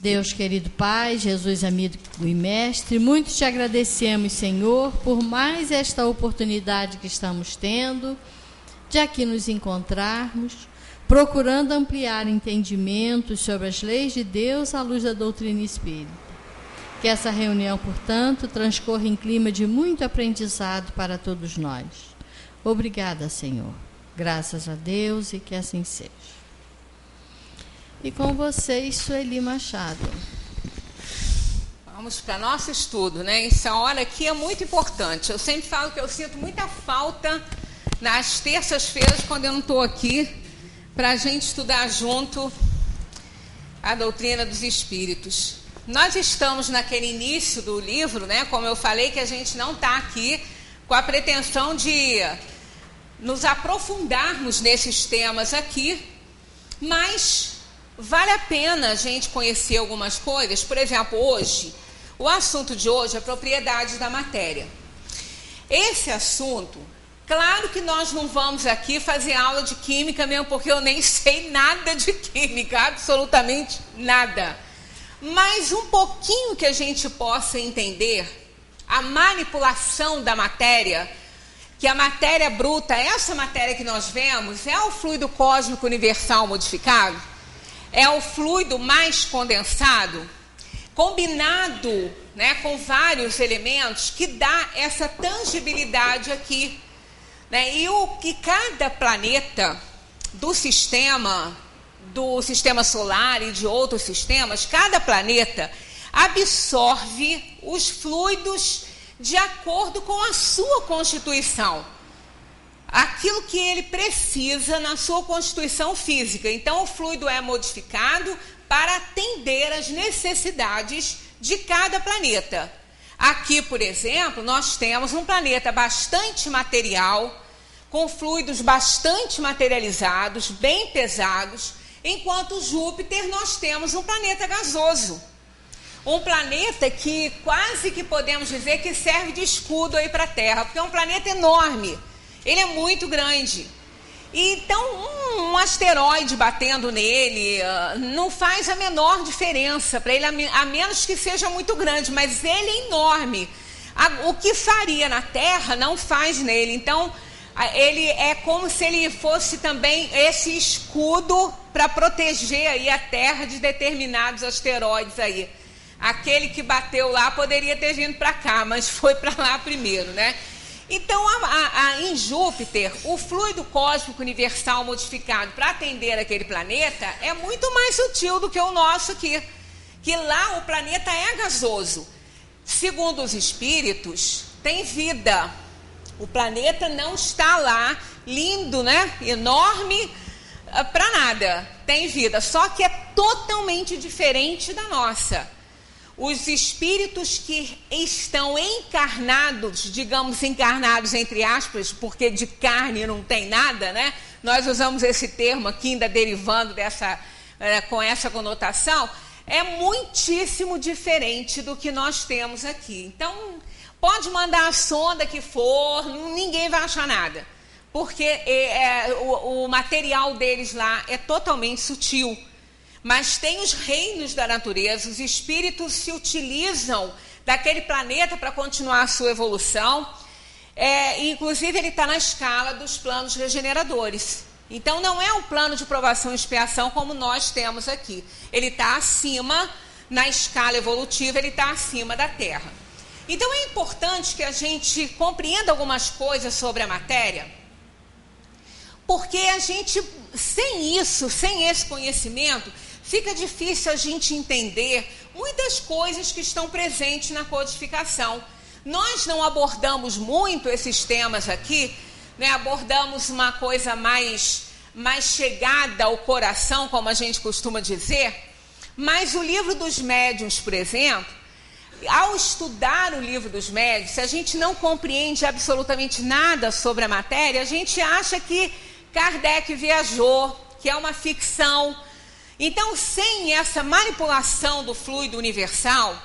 Deus querido Pai, Jesus amigo e mestre, muito te agradecemos, Senhor, por mais esta oportunidade que estamos tendo de aqui nos encontrarmos, procurando ampliar entendimentos sobre as leis de Deus à luz da doutrina espírita. Que essa reunião, portanto, transcorra em clima de muito aprendizado para todos nós. Obrigada, Senhor. Graças a Deus e que assim seja. E com vocês, Sueli Machado. Vamos para nosso estudo, né? Essa hora aqui é muito importante. Eu sempre falo que eu sinto muita falta nas terças-feiras, quando eu não estou aqui, para a gente estudar junto a doutrina dos espíritos. Nós estamos naquele início do livro, né? Como eu falei, que a gente não está aqui com a pretensão de nos aprofundarmos nesses temas aqui, mas vale a pena a gente conhecer algumas coisas. Por exemplo, hoje, o assunto de hoje é propriedades da matéria. Esse assunto, claro que nós não vamos aqui fazer aula de química mesmo, porque eu nem sei nada de química, absolutamente nada. Mas um pouquinho que a gente possa entender a manipulação da matéria, que a matéria bruta, essa matéria que nós vemos, é o fluido cósmico universal modificado, é o fluido mais condensado, combinado, né, com vários elementos, que dá essa tangibilidade aqui, né? E o que cada planeta do sistema solar e de outros sistemas, cada planeta absorve os fluidos de acordo com a sua constituição, aquilo que ele precisa na sua constituição física. Então, o fluido é modificado para atender às necessidades de cada planeta. Aqui, por exemplo, nós temos um planeta bastante material, com fluidos bastante materializados, bem pesados, enquanto Júpiter nós temos um planeta gasoso. Um planeta que quase que podemos dizer que serve de escudo aí para a Terra, porque é um planeta enorme. Ele é muito grande. Então, um asteroide batendo nele não faz a menor diferença para ele, a menos que seja muito grande, mas ele é enorme. O que faria na Terra não faz nele. Então, ele é como se ele fosse também esse escudo para proteger aí a Terra de determinados asteroides aí. Aquele que bateu lá poderia ter vindo para cá, mas foi para lá primeiro, né? Então, em Júpiter, o fluido cósmico universal modificado para atender aquele planeta é muito mais sutil do que o nosso aqui. Que lá o planeta é gasoso. Segundo os espíritos, tem vida. O planeta não está lá, lindo, né? Enorme, para nada. Tem vida, só que é totalmente diferente da nossa. Os espíritos que estão encarnados, digamos encarnados entre aspas, porque de carne não tem nada, né? Nós usamos esse termo aqui, ainda derivando com essa conotação, é muitíssimo diferente do que nós temos aqui. Então, pode mandar a sonda que for, ninguém vai achar nada, porque o material deles lá é totalmente sutil. Mas tem os reinos da natureza, os espíritos se utilizam daquele planeta para continuar a sua evolução. Inclusive, ele está na escala dos planos regeneradores. Então, não é um plano de provação e expiação como nós temos aqui. Ele está acima, na escala evolutiva, ele está acima da Terra. Então, é importante que a gente compreenda algumas coisas sobre a matéria, porque a gente, sem esse conhecimento, fica difícil a gente entender muitas coisas que estão presentes na codificação. Nós não abordamos muito esses temas aqui, né? Abordamos uma coisa mais chegada ao coração, como a gente costuma dizer, mas o livro dos médiuns, por exemplo, ao estudar o livro dos médiuns, se a gente não compreende absolutamente nada sobre a matéria, a gente acha que Kardec viajou, que é uma ficção. Então, sem essa manipulação do fluido universal,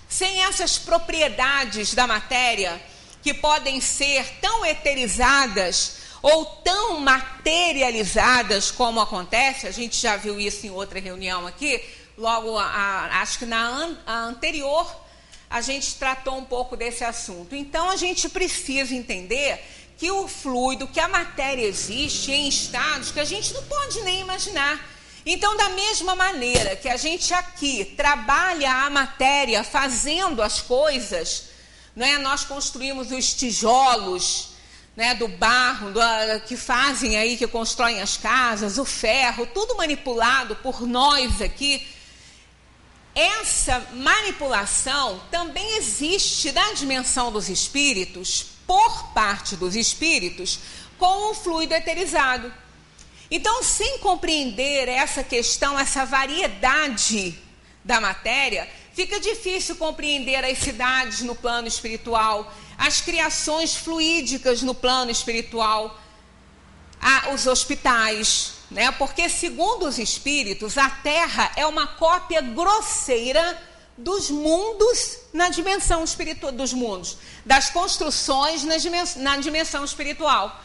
sem essas propriedades da matéria, que podem ser tão eterizadas ou tão materializadas como acontece, a gente já viu isso em outra reunião aqui, logo, acho que na anterior, a gente tratou um pouco desse assunto. Então, a gente precisa entender que o fluido, que a matéria existe em estados que a gente não pode nem imaginar. Então, da mesma maneira que a gente aqui trabalha a matéria fazendo as coisas, né, nós construímos os tijolos, né, do barro, que fazem aí, que constroem as casas, o ferro, tudo manipulado por nós aqui. Essa manipulação também existe na dimensão dos espíritos, por parte dos espíritos, com o fluido eterizado. Então, sem compreender essa questão, essa variedade da matéria, fica difícil compreender as cidades no plano espiritual, as criações fluídicas no plano espiritual, os hospitais, né? Porque, segundo os espíritos, a Terra é uma cópia grosseira dos mundos na dimensão espiritual, dos mundos, das construções na dimensão espiritual.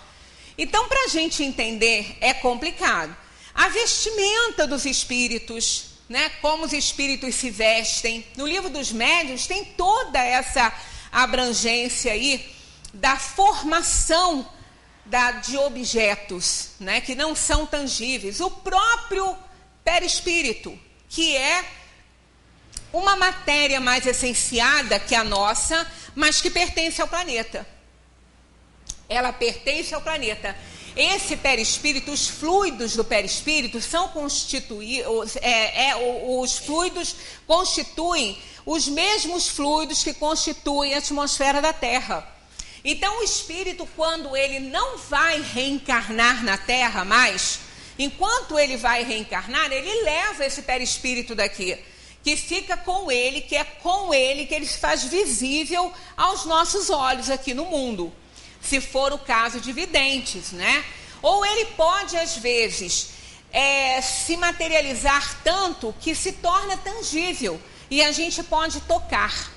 Então, para a gente entender, é complicado. A vestimenta dos espíritos, né? Como os espíritos se vestem. No livro dos médiuns tem toda essa abrangência aí da formação de objetos, né? Que não são tangíveis. O próprio perispírito, que é uma matéria mais essenciada que a nossa, mas que pertence ao planeta. Ela pertence ao planeta. Esse perispírito, os fluidos do perispírito são constituídos, os fluidos constituem os mesmos fluidos que constituem a atmosfera da Terra. Então, o espírito, quando ele não vai reencarnar na Terra mais, enquanto ele vai reencarnar, ele leva esse perispírito daqui, que fica com ele, que é com ele que ele se faz visível aos nossos olhos aqui no mundo, se for o caso de videntes, né? Ou ele pode, às vezes, se materializar tanto que se torna tangível e a gente pode tocar,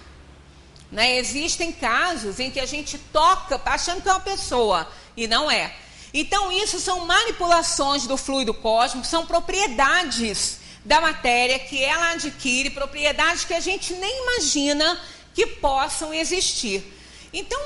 né? Existem casos em que a gente toca achando que é uma pessoa e não é. Então, isso são manipulações do fluido cósmico, são propriedades da matéria que ela adquire, propriedades que a gente nem imagina que possam existir. Então,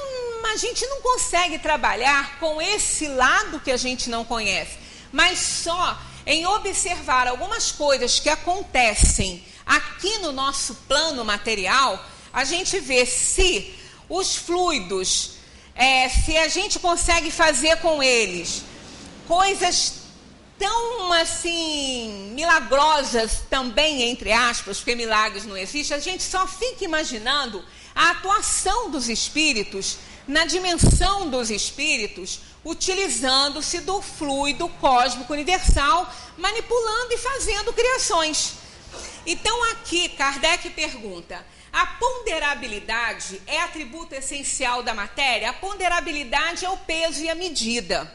a gente não consegue trabalhar com esse lado que a gente não conhece, mas só em observar algumas coisas que acontecem aqui no nosso plano material, a gente vê se os fluidos, se a gente consegue fazer com eles coisas tão, assim, milagrosas também, entre aspas, porque milagres não existem, a gente só fica imaginando a atuação dos espíritos na dimensão dos espíritos, utilizando-se do fluido cósmico universal, manipulando e fazendo criações. Então, aqui, Kardec pergunta: a ponderabilidade é atributo essencial da matéria? A ponderabilidade é o peso e a medida.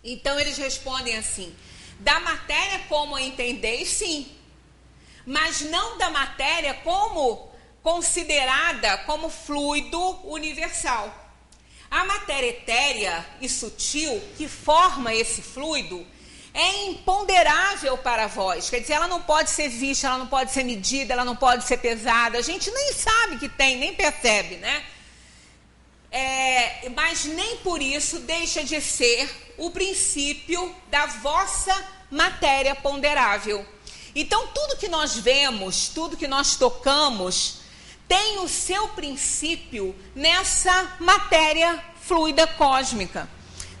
Então, eles respondem assim: da matéria como a entendeis, sim, mas não da matéria como considerada como fluido universal. A matéria etérea e sutil que forma esse fluido é imponderável para vós, quer dizer, ela não pode ser vista, ela não pode ser medida, ela não pode ser pesada, a gente nem sabe que tem, nem percebe, né? Mas nem por isso deixa de ser o princípio da vossa matéria ponderável. Então, tudo que nós vemos, tudo que nós tocamos, tem o seu princípio nessa matéria fluida cósmica,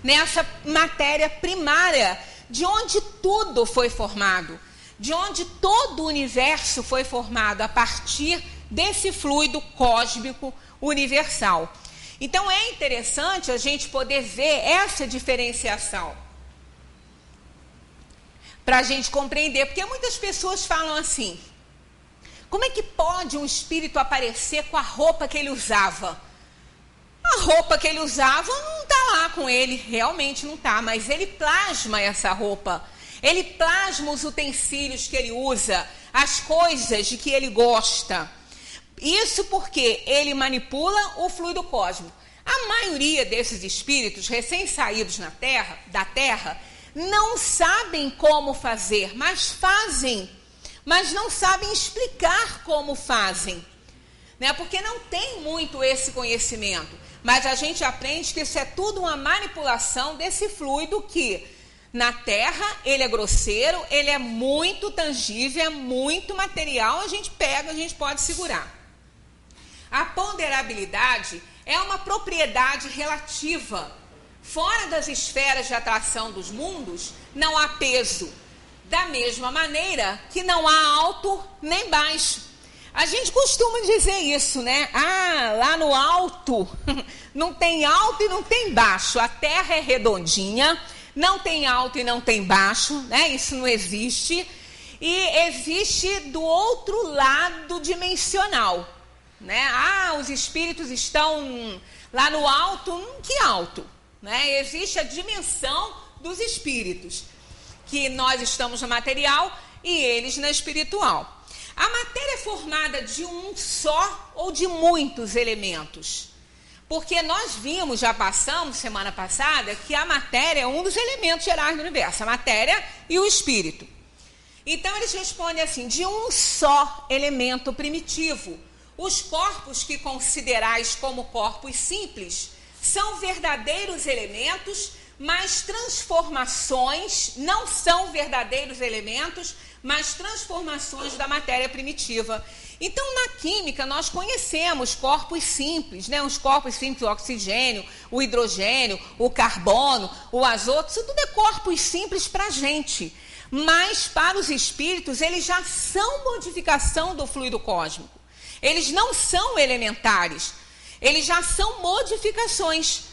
nessa matéria primária, de onde tudo foi formado, de onde todo o universo foi formado, a partir desse fluido cósmico universal. Então, é interessante a gente poder ver essa diferenciação, para a gente compreender, porque muitas pessoas falam assim: como é que pode um espírito aparecer com a roupa que ele usava? A roupa que ele usava não está lá com ele, realmente não está, mas ele plasma essa roupa. Ele plasma os utensílios que ele usa, as coisas de que ele gosta. Isso porque ele manipula o fluido cósmico. A maioria desses espíritos recém-saídos da Terra não sabem como fazer, mas fazem mas não sabem explicar como fazem, né? Porque não tem muito esse conhecimento. Mas a gente aprende que isso é tudo uma manipulação desse fluido que, na Terra, ele é grosseiro, ele é muito tangível, é muito material, a gente pega, a gente pode segurar. A ponderabilidade é uma propriedade relativa. Fora das esferas de atração dos mundos, não há peso. Da mesma maneira que não há alto nem baixo. A gente costuma dizer isso, né? Lá no alto, não tem alto e não tem baixo. A Terra é redondinha, não tem alto e não tem baixo, né? Isso não existe. E existe do outro lado dimensional, né? Os espíritos estão lá no alto. Que alto? Né? Existe a dimensão dos espíritos, que nós estamos no material e eles na espiritual. A matéria é formada de um só ou de muitos elementos? Porque nós vimos, já passamos semana passada, que a matéria é um dos elementos gerais do universo, a matéria e o espírito. Então eles respondem assim, de um só elemento primitivo. Os corpos que considerais como corpos simples são verdadeiros elementos, mas transformações, não são verdadeiros elementos, mas transformações da matéria primitiva. Então, na química, nós conhecemos corpos simples, né? Os corpos simples, o oxigênio, o hidrogênio, o carbono, o azoto, isso tudo é corpos simples para a gente. Mas, para os espíritos, eles já são modificação do fluido cósmico. Eles não são elementares. Eles já são modificações.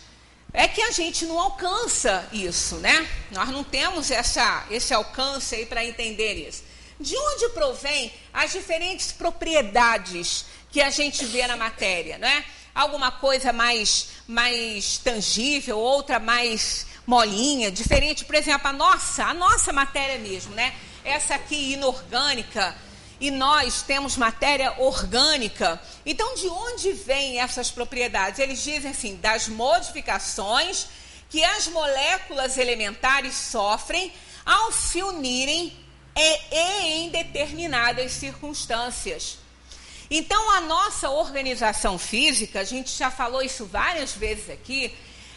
É que a gente não alcança isso, né? Nós não temos esse alcance aí para entender isso. De onde provém as diferentes propriedades que a gente vê na matéria, né? Alguma coisa mais tangível, outra mais molinha, diferente. Por exemplo, a nossa matéria mesmo, né? Essa aqui inorgânica, e nós temos matéria orgânica. Então, de onde vêm essas propriedades? Eles dizem assim, das modificações que as moléculas elementares sofrem ao se unirem em determinadas circunstâncias. Então, a nossa organização física, a gente já falou isso várias vezes aqui,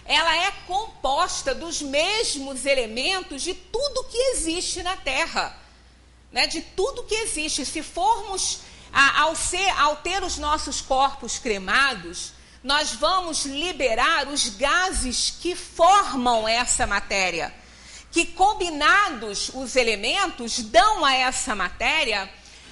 ela é composta dos mesmos elementos de tudo que existe na Terra. Né, de tudo que existe. Se formos, ao ter os nossos corpos cremados, nós vamos liberar os gases que formam essa matéria, que combinados os elementos dão a essa matéria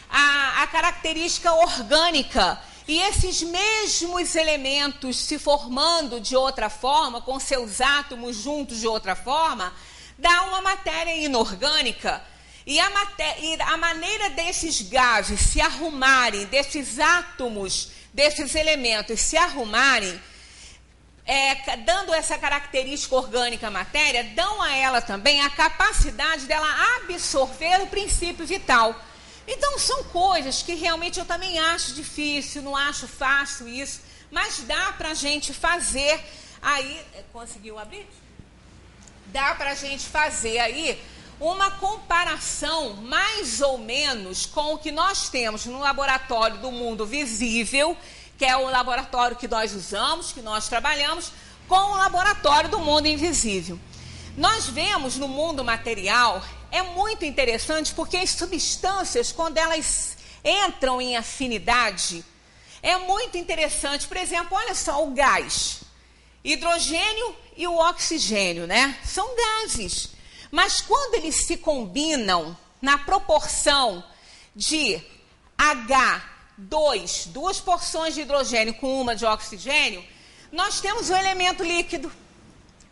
a característica orgânica. E esses mesmos elementos se formando de outra forma, com seus átomos juntos de outra forma, dá uma matéria inorgânica. E a maneira desses gases se arrumarem, desses átomos, desses elementos se arrumarem, dando essa característica orgânica à matéria, dão a ela também a capacidade dela absorver o princípio vital. Então, são coisas que realmente eu também acho difícil, não acho fácil isso, mas dá para a gente fazer aí... Conseguiu abrir? Dá para a gente fazer aí uma comparação mais ou menos com o que nós temos no laboratório do mundo visível, que é o laboratório que nós usamos, que nós trabalhamos, com o laboratório do mundo invisível. Nós vemos no mundo material, é muito interessante porque as substâncias, quando elas entram em afinidade, é muito interessante. Por exemplo, olha só o gás, hidrogênio e o oxigênio, né? São gases. Mas quando eles se combinam na proporção de H2, 2 porções de hidrogênio com uma de oxigênio, nós temos um elemento líquido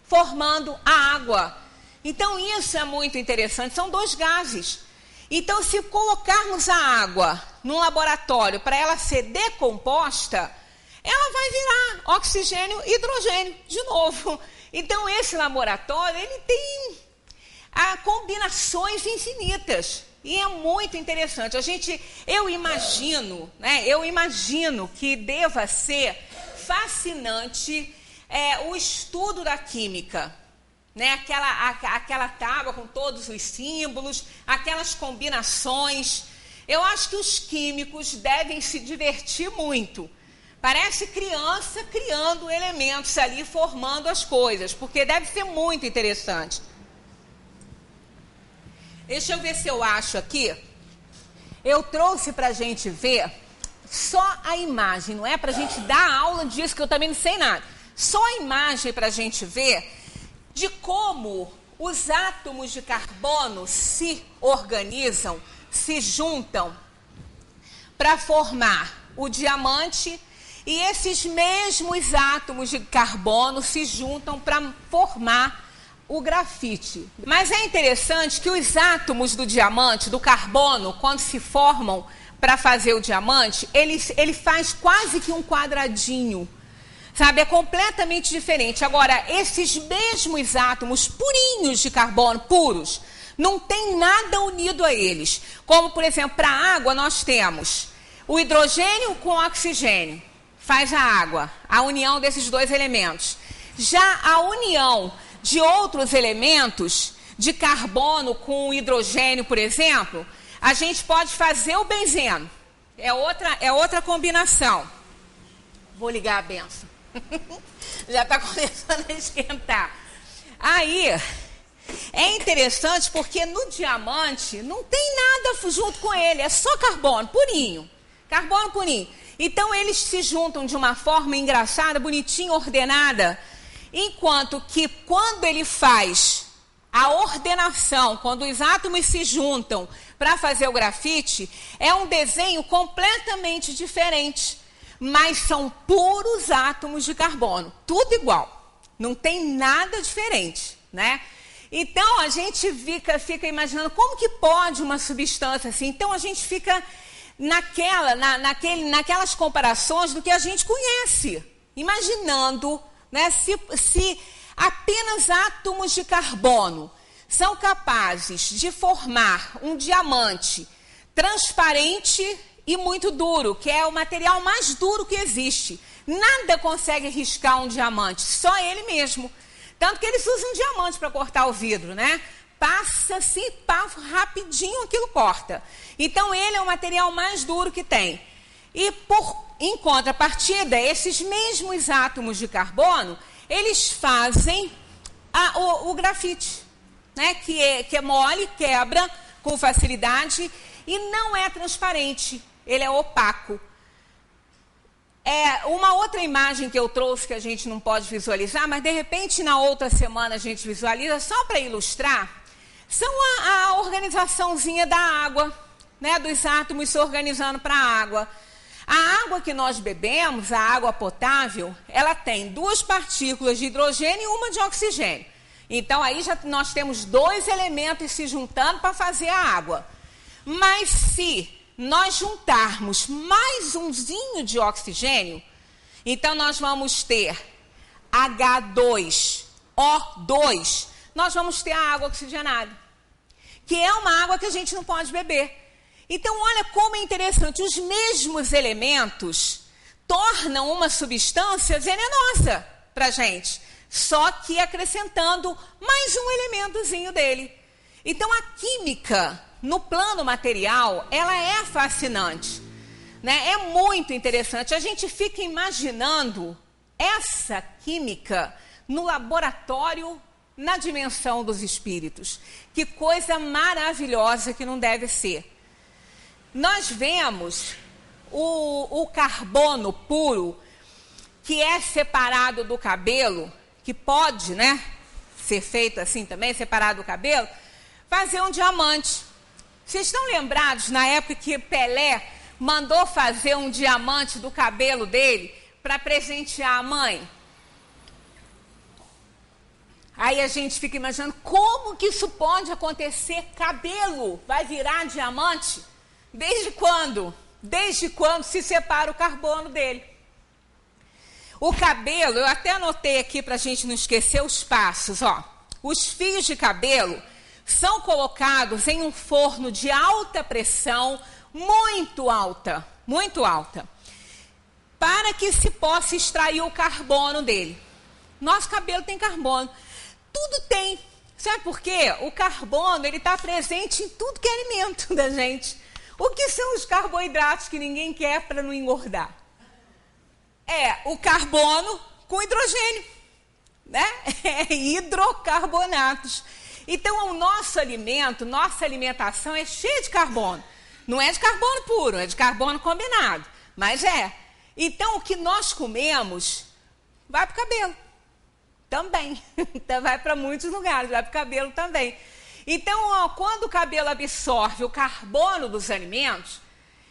formando a água. Então isso é muito interessante, são 2 gases. Então se colocarmos a água num laboratório para ela ser decomposta, ela vai virar oxigênio e hidrogênio de novo. Então esse laboratório, ele tem combinações infinitas. E é muito interessante. Eu imagino que deva ser fascinante o estudo da química. Né? Aquela tábua com todos os símbolos, aquelas combinações. Eu acho que os químicos devem se divertir muito. Parece criança criando elementos ali, formando as coisas, porque deve ser muito interessante. Deixa eu ver se eu acho aqui. Eu trouxe para a gente ver só a imagem, não é para a gente dar aula disso, que eu também não sei nada. Só a imagem para a gente ver de como os átomos de carbono se organizam, se juntam para formar o diamante, e esses mesmos átomos de carbono se juntam para formar o grafite. Mas é interessante que os átomos do diamante, do carbono, quando se formam para fazer o diamante, ele faz quase que um quadradinho, sabe? É completamente diferente. Agora, esses mesmos átomos purinhos de carbono, puros, não tem nada unido a eles. Como, por exemplo, para a água nós temos o hidrogênio com o oxigênio, faz a água, a união desses dois elementos. Já a união de outros elementos, de carbono com hidrogênio, por exemplo, a gente pode fazer o benzeno. É outra combinação. Vou ligar a benção. Já está começando a esquentar. Aí, é interessante porque no diamante não tem nada junto com ele, é só carbono purinho. Carbono purinho. Então, eles se juntam de uma forma engraçada, bonitinha, ordenada, enquanto que quando ele faz a ordenação, quando os átomos se juntam para fazer o grafite, é um desenho completamente diferente, mas são puros átomos de carbono, tudo igual, não tem nada diferente, né? Então, a gente fica imaginando como que pode uma substância assim. Então, a gente fica naquelas comparações do que a gente conhece, imaginando, né, se apenas átomos de carbono são capazes de formar um diamante transparente e muito duro, que é o material mais duro que existe. Nada consegue riscar um diamante, só ele mesmo. Tanto que eles usam diamante para cortar o vidro, né? Passa assim, rapidinho aquilo corta. Então, ele é o material mais duro que tem. E, em contrapartida, esses mesmos átomos de carbono, eles fazem o grafite, né? Que é mole, quebra com facilidade e não é transparente, ele é opaco. Uma outra imagem que eu trouxe que a gente não pode visualizar, mas de repente na outra semana a gente visualiza, só para ilustrar, são a organizaçãozinha da água, né, dos átomos se organizando para a água. A água que nós bebemos, a água potável, ela tem 2 partículas de hidrogênio e 1 de oxigênio. Então, aí nós temos 2 elementos se juntando para fazer a água. Mas se nós juntarmos mais umzinho de oxigênio, então nós vamos ter H2O2, nós vamos ter a água oxigenada, que é uma água que a gente não pode beber. Então, olha como é interessante, os mesmos elementos tornam uma substância venenosa para a gente, só que acrescentando mais um elementozinho dele. Então, a química, no plano material, ela é fascinante, né? É muito interessante. A gente fica imaginando essa química no laboratório, na dimensão dos espíritos. Que coisa maravilhosa que não deve ser. Nós vemos o carbono puro, que é separado do cabelo, que pode, né, ser feito assim também, separado do cabelo, fazer um diamante. Vocês estão lembrados na época que Pelé mandou fazer um diamante do cabelo dele para presentear a mãe? Aí a gente fica imaginando como que isso pode acontecer. Cabelo vai virar diamante? Desde quando? Desde quando se separa o carbono dele. O cabelo, eu até anotei aqui para a gente não esquecer os passos, ó. Os fios de cabelo são colocados em um forno de alta pressão, muito alta, para que se possa extrair o carbono dele. Nosso cabelo tem carbono. Tudo tem. Sabe por quê? O carbono, ele está presente em tudo que é alimento da gente. O que são os carboidratos que ninguém quer para não engordar? É o carbono com hidrogênio, né? É hidrocarbonatos. Então, o nosso alimento, nossa alimentação é cheia de carbono. Não é de carbono puro, é de carbono combinado, mas é. Então, o que nós comemos vai para o cabelo também. Então, vai para muitos lugares, vai para o cabelo também. Então, ó, quando o cabelo absorve o carbono dos alimentos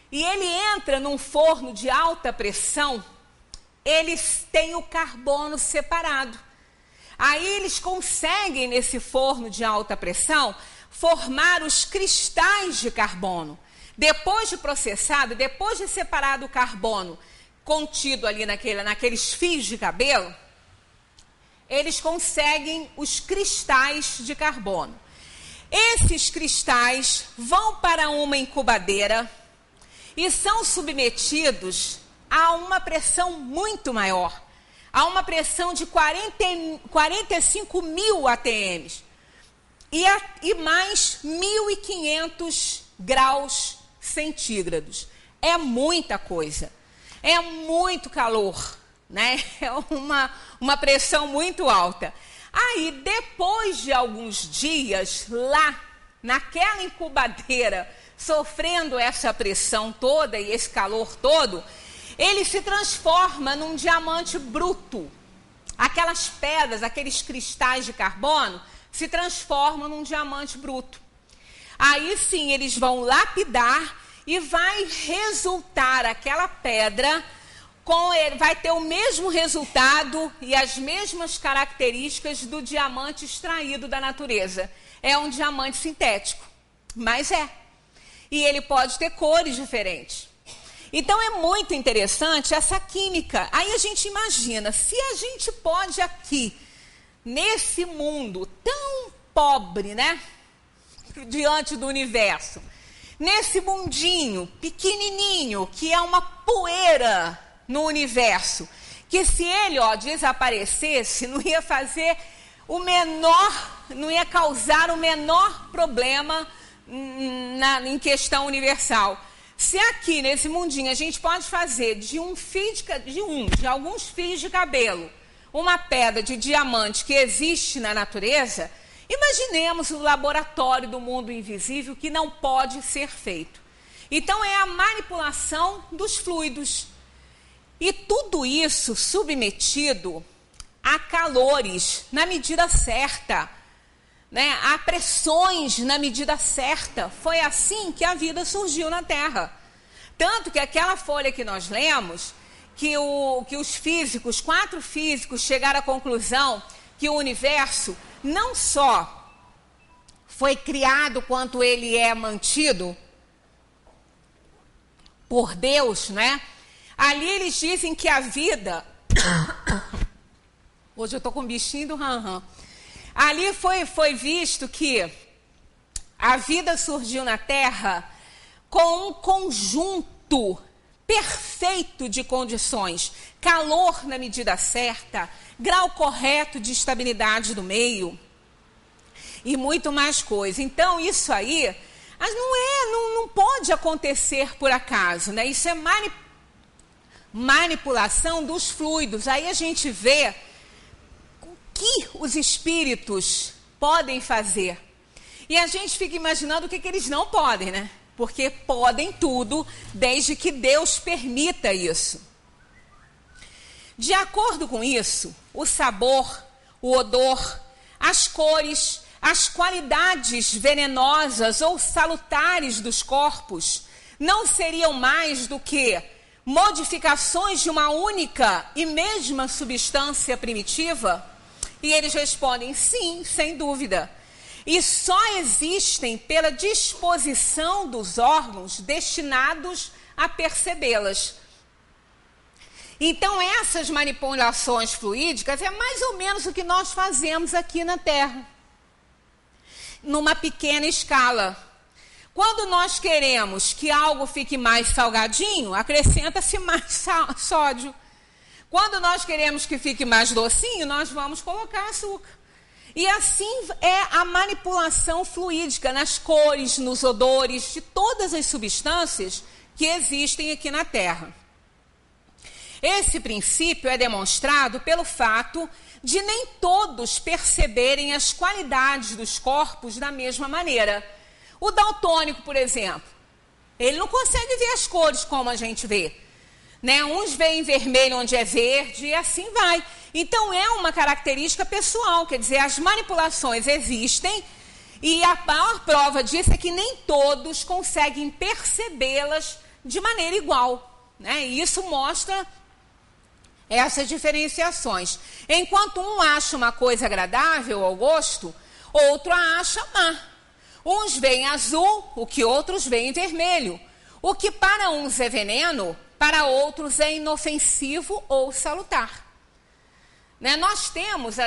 e ele entra num forno de alta pressão, eles têm o carbono separado. Aí eles conseguem, nesse forno de alta pressão, formar os cristais de carbono. Depois de processado, depois de separado o carbono contido ali naqueles fios de cabelo, eles conseguem os cristais de carbono. Esses cristais vão para uma incubadeira e são submetidos a uma pressão muito maior, a uma pressão de 45 mil ATMs e mais 1.500 graus centígrados. É muita coisa, é muito calor, né? É uma pressão muito alta. Aí, depois de alguns dias lá, naquela incubadeira, sofrendo essa pressão toda e esse calor todo, ele se transforma num diamante bruto. Aquelas pedras, aqueles cristais de carbono, se transformam num diamante bruto. Aí sim, eles vão lapidar e vai resultar aquela pedra, vai ter o mesmo resultado e as mesmas características do diamante extraído da natureza. É um diamante sintético, mas é. E ele pode ter cores diferentes. Então, é muito interessante essa química. Aí a gente imagina, se a gente pode aqui, nesse mundo tão pobre, né? Diante do universo, nesse mundinho pequenininho, que é uma poeira no universo, que se ele, desaparecesse, não ia fazer não ia causar o menor problema em questão universal. Se aqui nesse mundinho a gente pode fazer de alguns fios de cabelo uma pedra de diamante que existe na natureza, imaginemos o laboratório do mundo invisível que não pode ser feito. Então é a manipulação dos fluidos. E tudo isso submetido a calores na medida certa, né? A pressões na medida certa. Foi assim que a vida surgiu na Terra. Tanto que aquela folha que nós lemos, que os físicos, 4 físicos, chegaram à conclusão que o universo não só foi criado quanto ele é mantido por Deus, né? Ali eles dizem que a vida... Hoje eu estou com um bichinho do ram-ram. Ali foi visto que a vida surgiu na Terra com um conjunto perfeito de condições. Calor na medida certa, grau correto de estabilidade do meio e muito mais coisa. Então, isso aí não pode acontecer por acaso, né? Isso é manipulação dos fluidos. Aí a gente vê o que os espíritos podem fazer. E a gente fica imaginando o que eles não podem, né? Porque podem tudo, desde que Deus permita isso. De acordo com isso, o sabor, o odor, as cores, as qualidades venenosas ou salutares dos corpos não seriam mais do que modificações de uma única e mesma substância primitiva? E eles respondem sim, sem dúvida. E só existem pela disposição dos órgãos destinados a percebê-las. Então, essas manipulações fluídicas é mais ou menos o que nós fazemos aqui na Terra, numa pequena escala. Quando nós queremos que algo fique mais salgadinho, acrescenta-se mais sódio. Quando nós queremos que fique mais docinho, nós vamos colocar açúcar. E assim é a manipulação fluídica nas cores, nos odores, de todas as substâncias que existem aqui na Terra. Esse princípio é demonstrado pelo fato de nem todos perceberem as qualidades dos corpos da mesma maneira. O daltônico, por exemplo, ele não consegue ver as cores como a gente vê, né? Uns veem vermelho onde é verde e assim vai. Então é uma característica pessoal, quer dizer, as manipulações existem e a maior prova disso é que nem todos conseguem percebê-las de maneira igual, né? E isso mostra essas diferenciações. Enquanto um acha uma coisa agradável ao gosto, outro a acha má. Uns veem azul, o que outros veem vermelho. O que para uns é veneno, para outros é inofensivo ou salutar. Né? Nós temos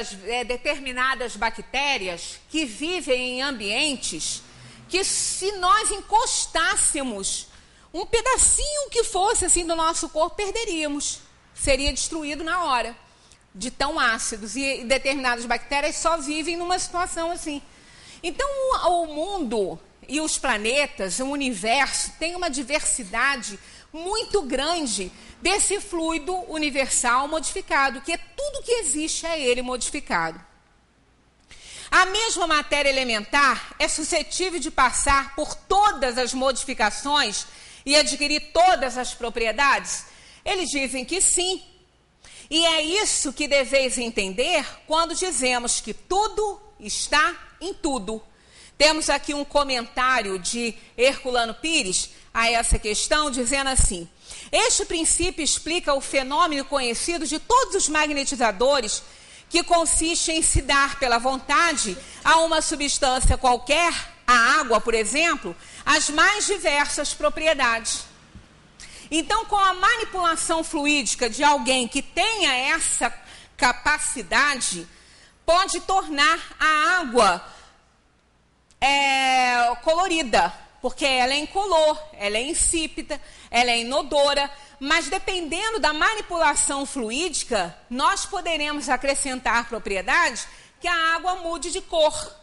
determinadas bactérias que vivem em ambientes que, se nós encostássemos um pedacinho que fosse assim do nosso corpo, perderíamos. Seria destruído na hora, de tão ácidos. E determinadas bactérias só vivem numa situação assim. Então, o mundo e os planetas, o universo, tem uma diversidade muito grande desse fluido universal modificado, que é tudo que existe é ele modificado. A mesma matéria elementar é suscetível de passar por todas as modificações e adquirir todas as propriedades? Eles dizem que sim. E é isso que deveis entender quando dizemos que tudo está em tudo. Temos aqui um comentário de Herculano Pires a essa questão, dizendo assim: este princípio explica o fenômeno conhecido de todos os magnetizadores, que consiste em se dar pela vontade a uma substância qualquer, a água, por exemplo, as mais diversas propriedades. Então, com a manipulação fluídica de alguém que tenha essa capacidade, pode tornar a água colorida, porque ela é incolor, ela é insípida, ela é inodora, mas dependendo da manipulação fluídica, nós poderemos acrescentar propriedades que a água mude de cor,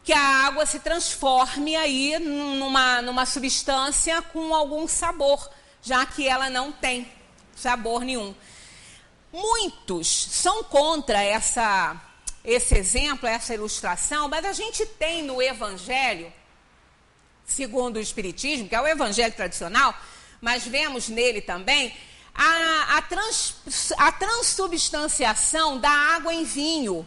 que a água se transforme aí numa substância com algum sabor, já que ela não tem sabor nenhum. Muitos são contra esse exemplo, essa ilustração, mas a gente tem no Evangelho, segundo o Espiritismo, que é o Evangelho tradicional, mas vemos nele também a transubstanciação da água em vinho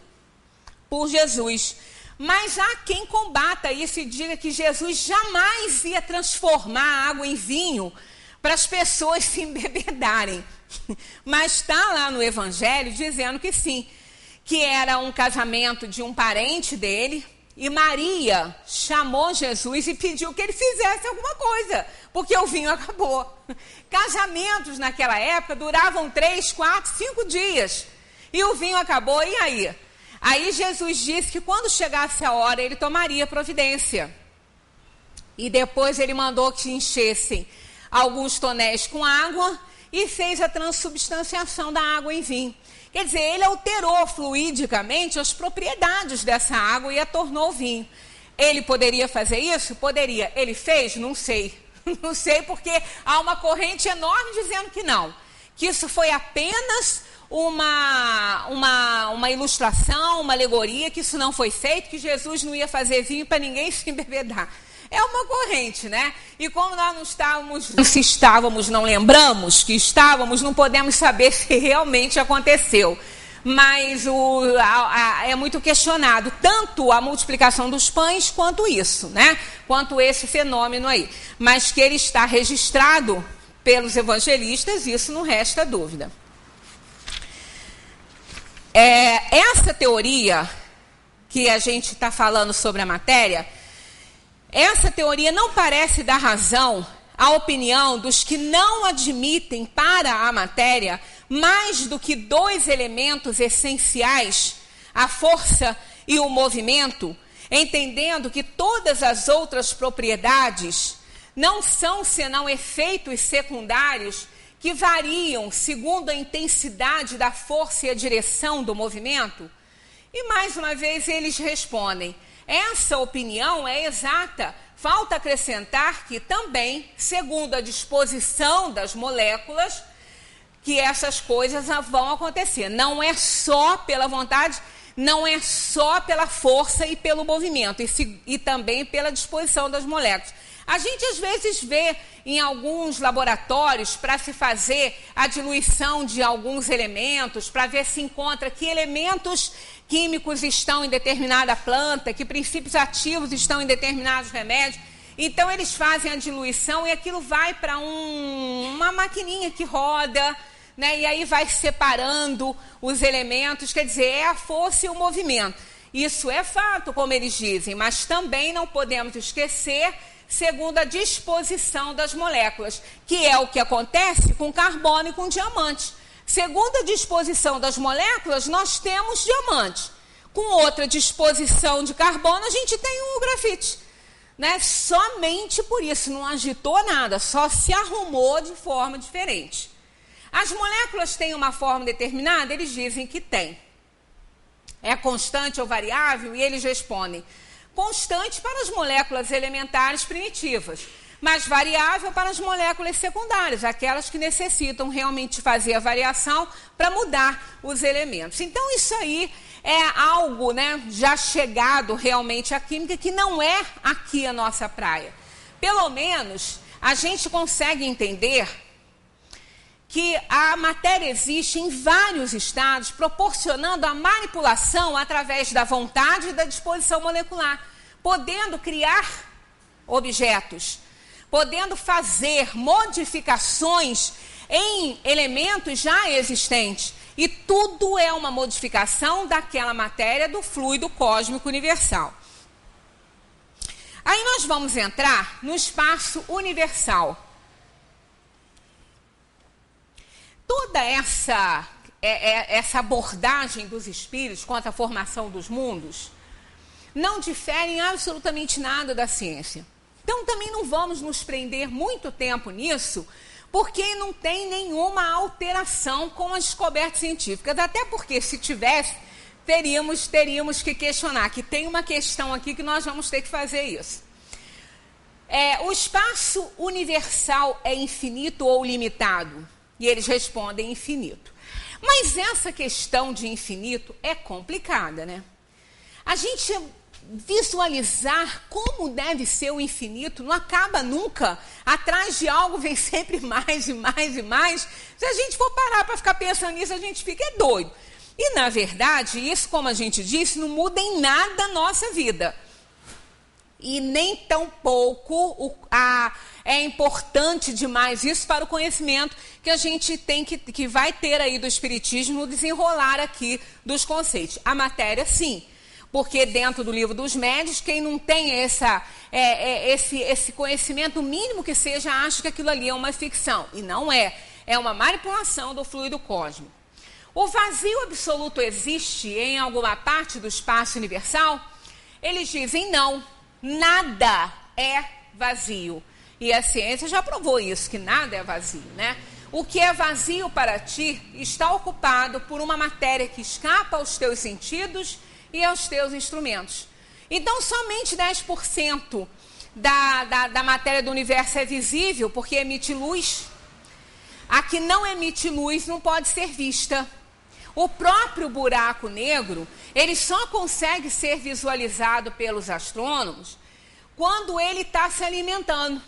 por Jesus. Mas há quem combata isso e diga que Jesus jamais ia transformar a água em vinho para as pessoas se embebedarem. Mas está lá no Evangelho dizendo que sim, que era um casamento de um parente dele, e Maria chamou Jesus e pediu que ele fizesse alguma coisa, porque o vinho acabou. Casamentos naquela época duravam 3, 4, 5 dias, e o vinho acabou, e aí? Aí Jesus disse que quando chegasse a hora, ele tomaria providência. E depois ele mandou que enchessem alguns tonéis com água e fez a transubstanciação da água em vinho. Quer dizer, ele alterou fluidicamente as propriedades dessa água e a tornou vinho. Ele poderia fazer isso? Poderia. Ele fez? Não sei. Não sei, porque há uma corrente enorme dizendo que não. Que isso foi apenas uma ilustração, uma alegoria, que isso não foi feito, que Jesus não ia fazer vinho para ninguém se embebedar. É uma corrente, né? E como nós não estávamos, se estávamos, não lembramos que estávamos, não podemos saber se realmente aconteceu. Mas é muito questionado, tanto a multiplicação dos pães quanto isso, né? Quanto esse fenômeno aí. Mas que ele está registrado pelos evangelistas, isso não resta dúvida. Essa teoria que a gente está falando sobre a matéria, essa teoria não parece dar razão à opinião dos que não admitem para a matéria mais do que 2 elementos essenciais, a força e o movimento, entendendo que todas as outras propriedades não são senão efeitos secundários que variam segundo a intensidade da força e a direção do movimento. E mais uma vez eles respondem: essa opinião é exata. Falta acrescentar que também, segundo a disposição das moléculas, que essas coisas vão acontecer. Não é só pela vontade, não é só pela força e pelo movimento, e também pela disposição das moléculas. A gente às vezes vê em alguns laboratórios para se fazer a diluição de alguns elementos, para ver se encontra que elementos químicos estão em determinada planta, que princípios ativos estão em determinados remédios. Então eles fazem a diluição e aquilo vai para uma maquininha que roda, né? E aí vai separando os elementos, quer dizer, é a força e o movimento. Isso é fato, como eles dizem, mas também não podemos esquecer, segundo a disposição das moléculas, que é o que acontece com carbono e com diamante. Segundo a disposição das moléculas, nós temos diamante. Com outra disposição de carbono, a gente tem o grafite, né? Somente por isso, não agitou nada, só se arrumou de forma diferente. As moléculas têm uma forma determinada? Eles dizem que tem. É constante ou variável? E eles respondem: constante para as moléculas elementares primitivas, mas variável para as moléculas secundárias, aquelas que necessitam realmente fazer a variação para mudar os elementos. Então isso aí é algo, né, já chegado realmente à química, que não é aqui a nossa praia. Pelo menos a gente consegue entender que a matéria existe em vários estados, proporcionando a manipulação através da vontade e da disposição molecular, podendo criar objetos, podendo fazer modificações em elementos já existentes. E tudo é uma modificação daquela matéria do fluido cósmico universal. Aí nós vamos entrar no espaço universal. Toda essa abordagem dos espíritos quanto à formação dos mundos não difere em absolutamente nada da ciência. Então também não vamos nos prender muito tempo nisso, porque não tem nenhuma alteração com as descobertas científicas. Até porque, se tivesse, teríamos que questionar, que tem uma questão aqui que nós vamos ter que fazer isso. O espaço universal é infinito ou limitado? E eles respondem infinito. Mas essa questão de infinito é complicada, né? A gente visualizar como deve ser o infinito não acaba nunca. Atrás de algo vem sempre mais e mais e mais. Se a gente for parar para ficar pensando nisso, a gente fica doido. E, na verdade, isso, como a gente disse, não muda em nada a nossa vida. E nem tão pouco é importante demais isso para o conhecimento que a gente tem que vai ter aí do Espiritismo no desenrolar aqui dos conceitos. A matéria, sim, porque dentro do Livro dos Médiuns, quem não tem esse conhecimento mínimo que seja, acha que aquilo ali é uma ficção. E não é. É uma manipulação do fluido cósmico. O vazio absoluto existe em alguma parte do espaço universal? Eles dizem não. Nada é vazio. E a ciência já provou isso, que nada é vazio, né? O que é vazio para ti está ocupado por uma matéria que escapa aos teus sentidos e aos teus instrumentos. Então, somente 10% da matéria do universo é visível, porque emite luz. A que não emite luz não pode ser vista. O próprio buraco negro, ele só consegue ser visualizado pelos astrônomos quando ele está se alimentando.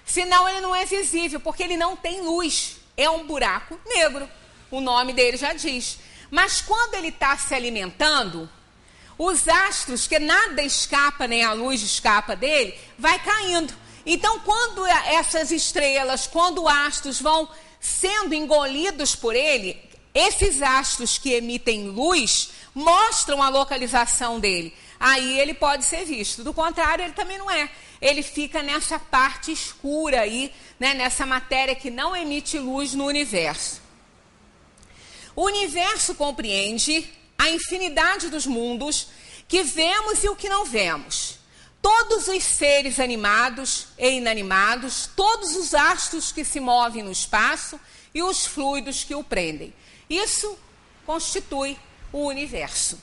Senão ele não é visível, porque ele não tem luz. É um buraco negro, o nome dele já diz. Mas quando ele está se alimentando, os astros, que nada escapa, nem a luz escapa dele, vai caindo. Então, quando essas estrelas, quando astros vão sendo engolidos por ele, esses astros que emitem luz mostram a localização dele. Aí ele pode ser visto. Do contrário, ele também não é. Ele fica nessa parte escura aí, né, nessa matéria que não emite luz no universo. O universo compreende a infinidade dos mundos que vemos e o que não vemos. Todos os seres animados e inanimados, todos os astros que se movem no espaço e os fluidos que o prendem. Isso constitui o universo.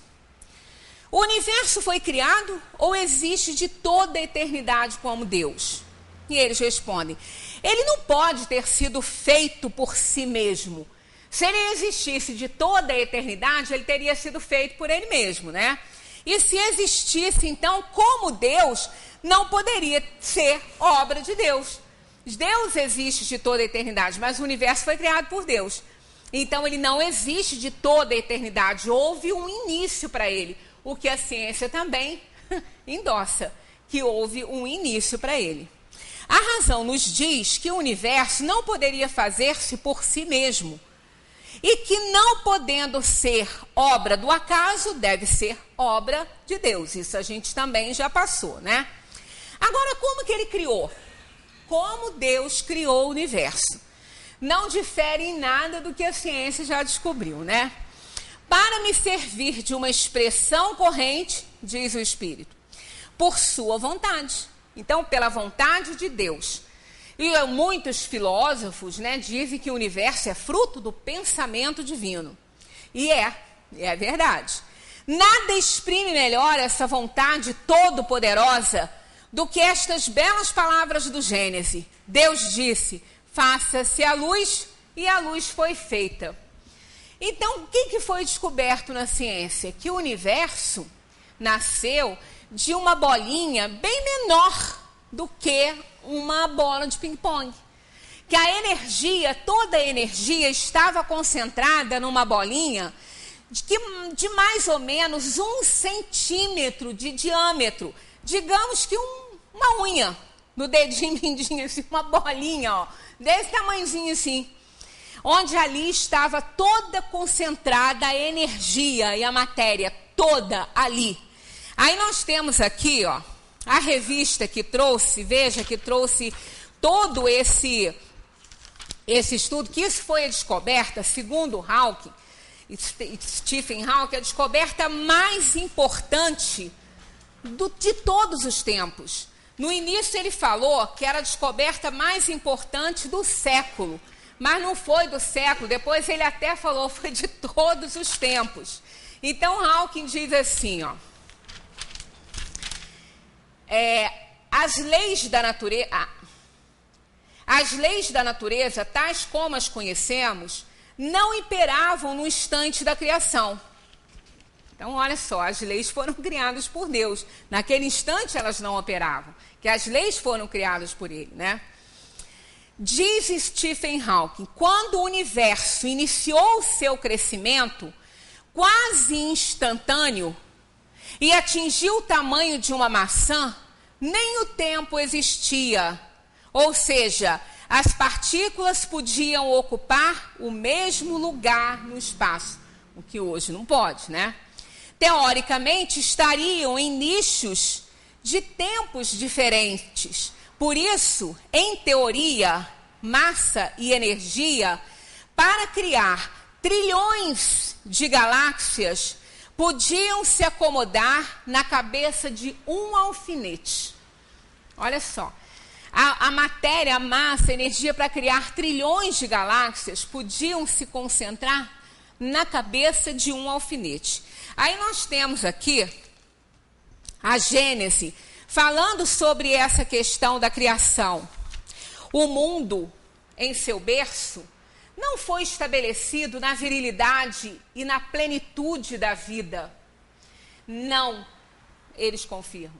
O universo foi criado ou existe de toda a eternidade como Deus? E eles respondem, ele não pode ter sido feito por si mesmo. Se ele existisse de toda a eternidade, ele teria sido feito por ele mesmo, né? E se existisse, então, como Deus, não poderia ser obra de Deus. Deus existe de toda a eternidade, mas o universo foi criado por Deus. Então, ele não existe de toda a eternidade. Houve um início para ele. O que a ciência também endossa, que houve um início para ele. A razão nos diz que o universo não poderia fazer-se por si mesmo e que, não podendo ser obra do acaso, deve ser obra de Deus. Isso a gente também já passou, né? Agora, como que ele criou? Como Deus criou o universo? Não difere em nada do que a ciência já descobriu, né? Para me servir de uma expressão corrente, diz o Espírito, por sua vontade. Então, pela vontade de Deus. E muitos filósofos, né, dizem que o universo é fruto do pensamento divino. E é verdade. Nada exprime melhor essa vontade todo-poderosa do que estas belas palavras do Gênesis. Deus disse, faça-se a luz, e a luz foi feita. Então, o que foi descoberto na ciência? Que o universo nasceu de uma bolinha bem menor do que uma bola de ping-pong. Que a energia, toda a energia estava concentrada numa bolinha de mais ou menos 1 centímetro de diâmetro. Digamos que uma unha no dedinho mindinho, assim, uma bolinha, ó, desse tamanhozinho assim. Onde ali estava toda concentrada a energia e a matéria, toda ali. Aí nós temos aqui, ó, a revista que trouxe, veja que trouxe todo esse estudo, que isso foi a descoberta, segundo Hawking, Stephen Hawking, a descoberta mais importante de todos os tempos. No início ele falou que era a descoberta mais importante do século, mas não foi do século, depois ele até falou, foi de todos os tempos. Então, Hawking diz assim, ó, as leis da natureza, tais como as conhecemos, não imperavam no instante da criação. Então, olha só, as leis foram criadas por Deus. Naquele instante elas não operavam, que as leis foram criadas por ele, né? Diz Stephen Hawking, quando o universo iniciou o seu crescimento, quase instantâneo, e atingiu o tamanho de uma maçã, nem o tempo existia. Ou seja, as partículas podiam ocupar o mesmo lugar no espaço, o que hoje não pode, né? Teoricamente, estariam em nichos de tempos diferentes. Por isso, em teoria, massa e energia, para criar trilhões de galáxias, podiam se acomodar na cabeça de um alfinete. Olha só, a matéria, a massa, a energia para criar trilhões de galáxias podiam se concentrar na cabeça de um alfinete. Aí nós temos aqui a Gênesis, falando sobre essa questão da criação. O mundo, em seu berço, não foi estabelecido na virilidade e na plenitude da vida. Não, eles confirmam.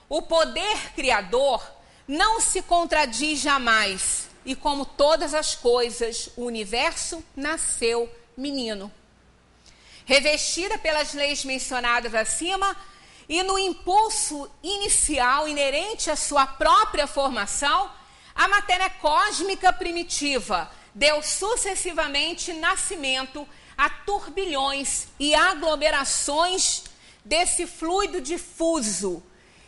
O poder criador não se contradiz jamais. E como todas as coisas, o universo nasceu menino. Revestida pelas leis mencionadas acima, e no impulso inicial inerente à sua própria formação, a matéria cósmica primitiva deu sucessivamente nascimento a turbilhões e aglomerações desse fluido difuso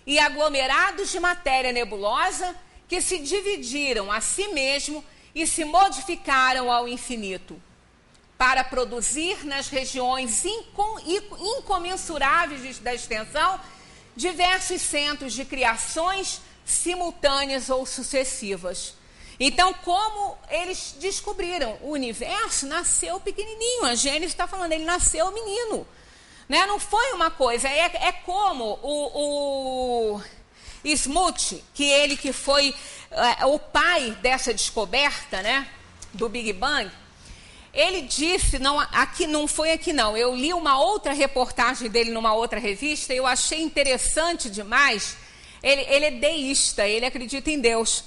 e aglomerados de matéria nebulosa que se dividiram a si mesmo e se modificaram ao infinito, para produzir nas regiões incomensuráveis da extensão diversos centros de criações simultâneas ou sucessivas. Então, como eles descobriram, o universo nasceu pequenininho, a Gênesis está falando, ele nasceu menino. né? Não foi uma coisa, é como o Smoot, que foi o pai dessa descoberta, né, do Big Bang. Ele disse, não foi aqui não, eu li uma outra reportagem dele numa outra revista e eu achei interessante demais. Ele é deísta, ele acredita em Deus.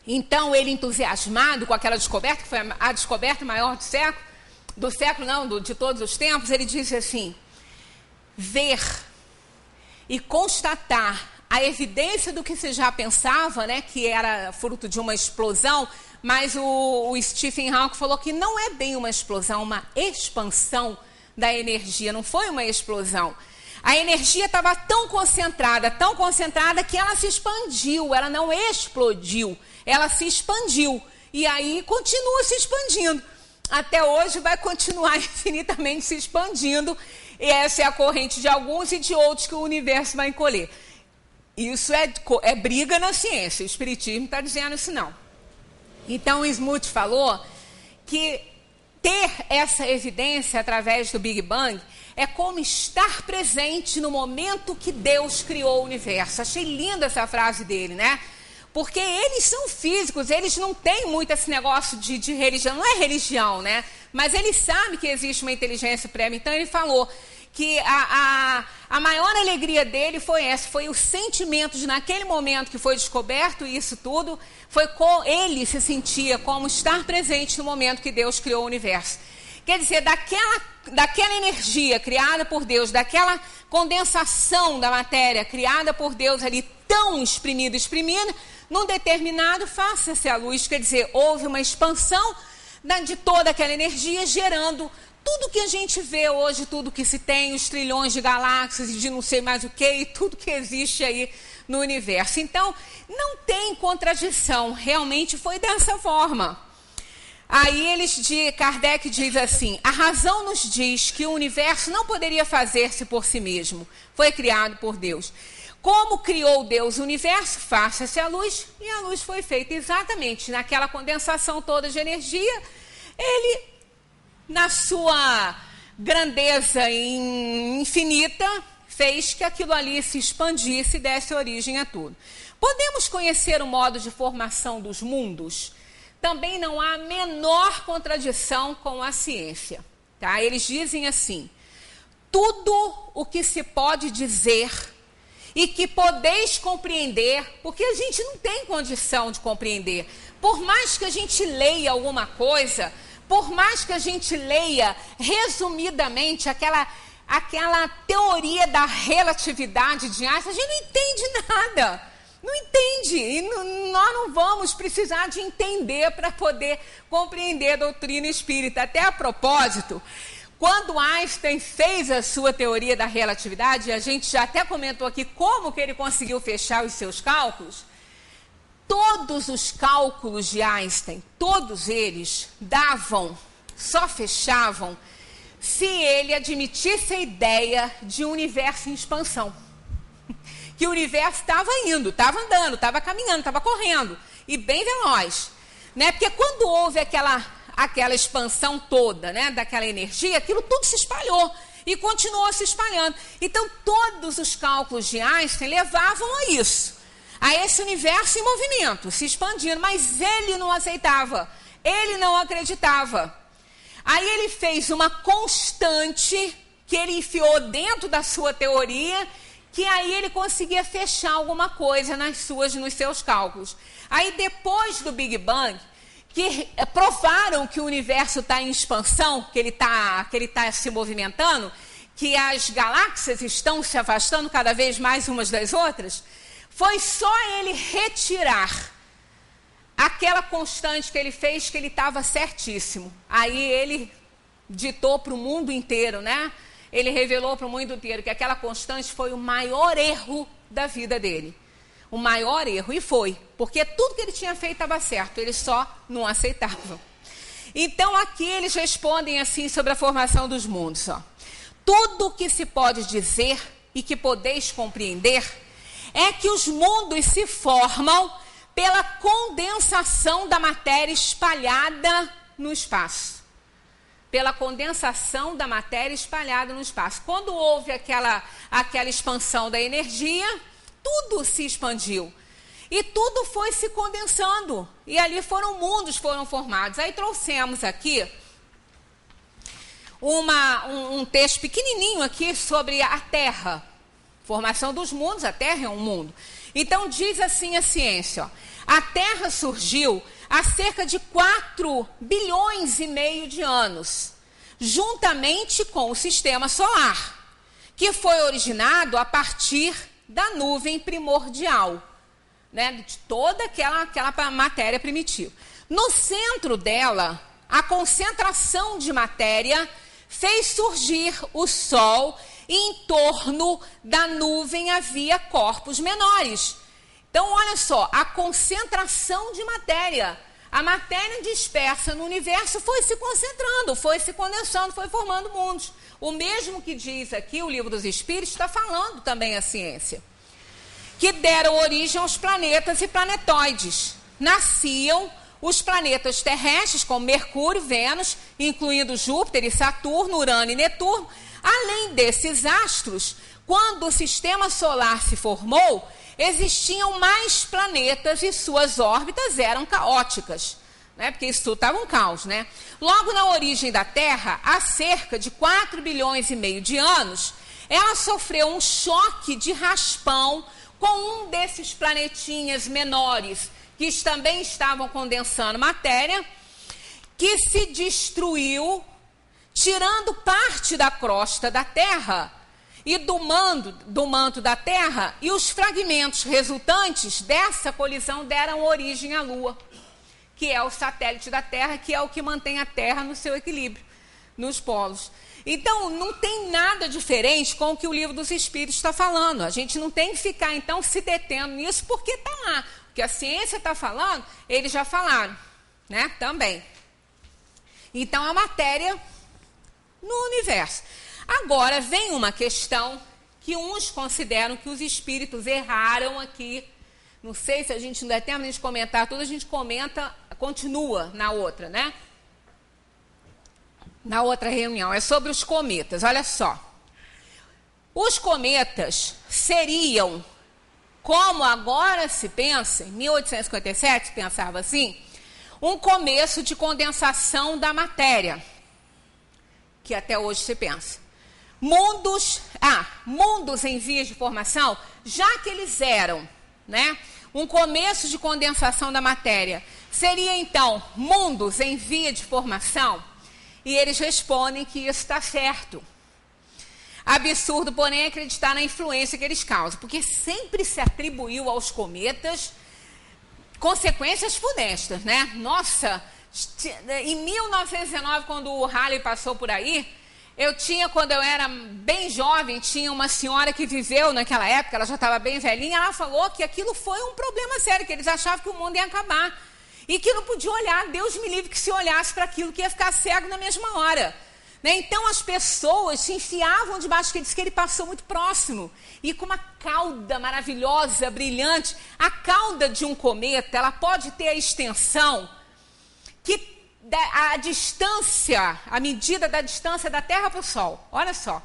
Então, ele entusiasmado com aquela descoberta, que foi a descoberta maior de todos os tempos, ele disse assim: ver e constatar a evidência do que se já pensava, né, que era fruto de uma explosão, mas o Stephen Hawking falou que não é bem uma explosão, uma expansão da energia, não foi uma explosão. A energia estava tão concentrada que ela se expandiu, ela não explodiu, ela se expandiu. E aí continua se expandindo. Até hoje vai continuar infinitamente se expandindo. E essa é a corrente de alguns e de outros que o universo vai encolher. Isso é briga na ciência, o Espiritismo está dizendo isso não. Então o Smoot falou que ter essa evidência através do Big Bang é como estar presente no momento que Deus criou o universo. Achei linda essa frase dele, né? Porque eles são físicos, eles não têm muito esse negócio de religião, não é religião, né? Mas eles sabem que existe uma inteligência suprema. Então ele falou que a maior alegria dele foi essa, foi o sentimento de naquele momento que foi descoberto isso tudo, ele se sentia como estar presente no momento que Deus criou o universo. Quer dizer, daquela energia criada por Deus, daquela condensação da matéria criada por Deus ali, tão exprimida, num determinado faça-se a luz. Quer dizer, houve uma expansão de toda aquela energia, gerando tudo que a gente vê hoje, tudo que se tem, os trilhões de galáxias e de não sei mais o que, e tudo que existe aí no universo. Então, não tem contradição, realmente foi dessa forma. Aí Kardec diz assim: a razão nos diz que o universo não poderia fazer-se por si mesmo, foi criado por Deus. Como criou Deus o universo, faça-se a luz, e a luz foi feita exatamente naquela condensação toda de energia. Ele, na sua grandeza infinita, fez que aquilo ali se expandisse e desse origem a tudo. Podemos conhecer o modo de formação dos mundos? Também não há a menor contradição com a ciência. Tá? Eles dizem assim: tudo o que se pode dizer e que podeis compreender, porque a gente não tem condição de compreender. Por mais que a gente leia alguma coisa, por mais que a gente leia resumidamente aquela teoria da relatividade de Einstein, a gente não entende nada. Não entende. E nós não vamos precisar de entender para poder compreender a doutrina espírita. Até a propósito, quando Einstein fez a sua teoria da relatividade, a gente já até comentou aqui como que ele conseguiu fechar os seus cálculos. Todos os cálculos de Einstein, todos eles só fechavam se ele admitisse a ideia de um universo em expansão. Que o universo estava indo, estava andando, estava caminhando, estava correndo, e bem veloz. Né? Porque quando houve aquela expansão toda, né, daquela energia, aquilo tudo se espalhou e continuou se espalhando. Então, todos os cálculos de Einstein levavam a isso, a esse universo em movimento, se expandindo, mas ele não aceitava, ele não acreditava. Aí ele fez uma constante que ele enfiou dentro da sua teoria, que aí ele conseguia fechar alguma coisa nos seus cálculos. Aí depois do Big Bang, que provaram que o universo está em expansão, que ele está se movimentando, que as galáxias estão se afastando cada vez mais umas das outras, foi só ele retirar aquela constante que ele fez, que ele estava certíssimo. Aí ele ditou para o mundo inteiro, né? Ele revelou para o mundo inteiro que aquela constante foi o maior erro da vida dele. O maior erro. E foi. Porque tudo que ele tinha feito estava certo. Ele só não aceitava. Então, aqui eles respondem assim sobre a formação dos mundos. Ó. Tudo o que se pode dizer e que podeis compreender é que os mundos se formam pela condensação da matéria espalhada no espaço. pela condensação da matéria espalhada no espaço. Quando houve aquela expansão da energia, tudo se expandiu. E tudo foi se condensando. E ali mundos foram formados. Aí trouxemos aqui um texto pequenininho aqui sobre a Terra. Formação dos mundos, a Terra é um mundo. Então diz assim a ciência, ó, a Terra surgiu há cerca de 4 bilhões e meio de anos, juntamente com o sistema solar, que foi originado a partir da nuvem primordial, né, de toda aquela matéria primitiva. No centro dela, a concentração de matéria fez surgir o Sol e em torno da nuvem havia corpos menores. Então, olha só, a concentração de matéria. A matéria dispersa no universo foi se concentrando, foi se condensando, foi formando mundos. O mesmo que diz aqui o Livro dos Espíritos está falando também a ciência. Que deram origem aos planetas e planetoides. Nasciam os planetas terrestres, como Mercúrio, Vênus, incluindo Júpiter e Saturno, Urano e Netuno. Além desses astros, quando o sistema solar se formou, existiam mais planetas e suas órbitas eram caóticas, né? Porque isso tudo estava um caos, né? Logo na origem da Terra, há cerca de 4 bilhões e meio de anos, ela sofreu um choque de raspão com um desses planetinhas menores, que também estavam condensando matéria, que se destruiu, tirando parte da crosta da Terra e do manto da Terra, e os fragmentos resultantes dessa colisão deram origem à Lua, que é o satélite da Terra, que é o que mantém a Terra no seu equilíbrio, nos polos. Então, não tem nada diferente com o que o Livro dos Espíritos está falando. A gente não tem que ficar, então, se detendo nisso, porque está lá. O que a ciência está falando, eles já falaram, né? Também. Então, é matéria no universo. Agora, vem uma questão que uns consideram que os espíritos erraram aqui. Não sei se a gente não der tempo de comentar tudo, a gente comenta, continua na outra, né? Na outra reunião. É sobre os cometas. Olha só. Os cometas seriam, como agora se pensa, em 1857 se pensava assim, um começo de condensação da matéria, que até hoje se pensa. Mundos em vias de formação, já que eles eram, né, um começo de condensação da matéria, seria então mundos em via de formação? E eles respondem que isso está certo. Absurdo, porém, acreditar na influência que eles causam, porque sempre se atribuiu aos cometas consequências funestas, né? Nossa, em 1919, quando o Halley passou por aí, quando eu era bem jovem, tinha uma senhora que viveu naquela época, ela já estava bem velhinha, ela falou que aquilo foi um problema sério, que eles achavam que o mundo ia acabar. E que não podia olhar, Deus me livre que se olhasse para aquilo, que ia ficar cego na mesma hora. Né? Então as pessoas se enfiavam debaixo, que ele disse que ele passou muito próximo. E com uma cauda maravilhosa, brilhante. A cauda de um cometa, ela pode ter a extensão que a medida da distância da Terra para o Sol. Olha só.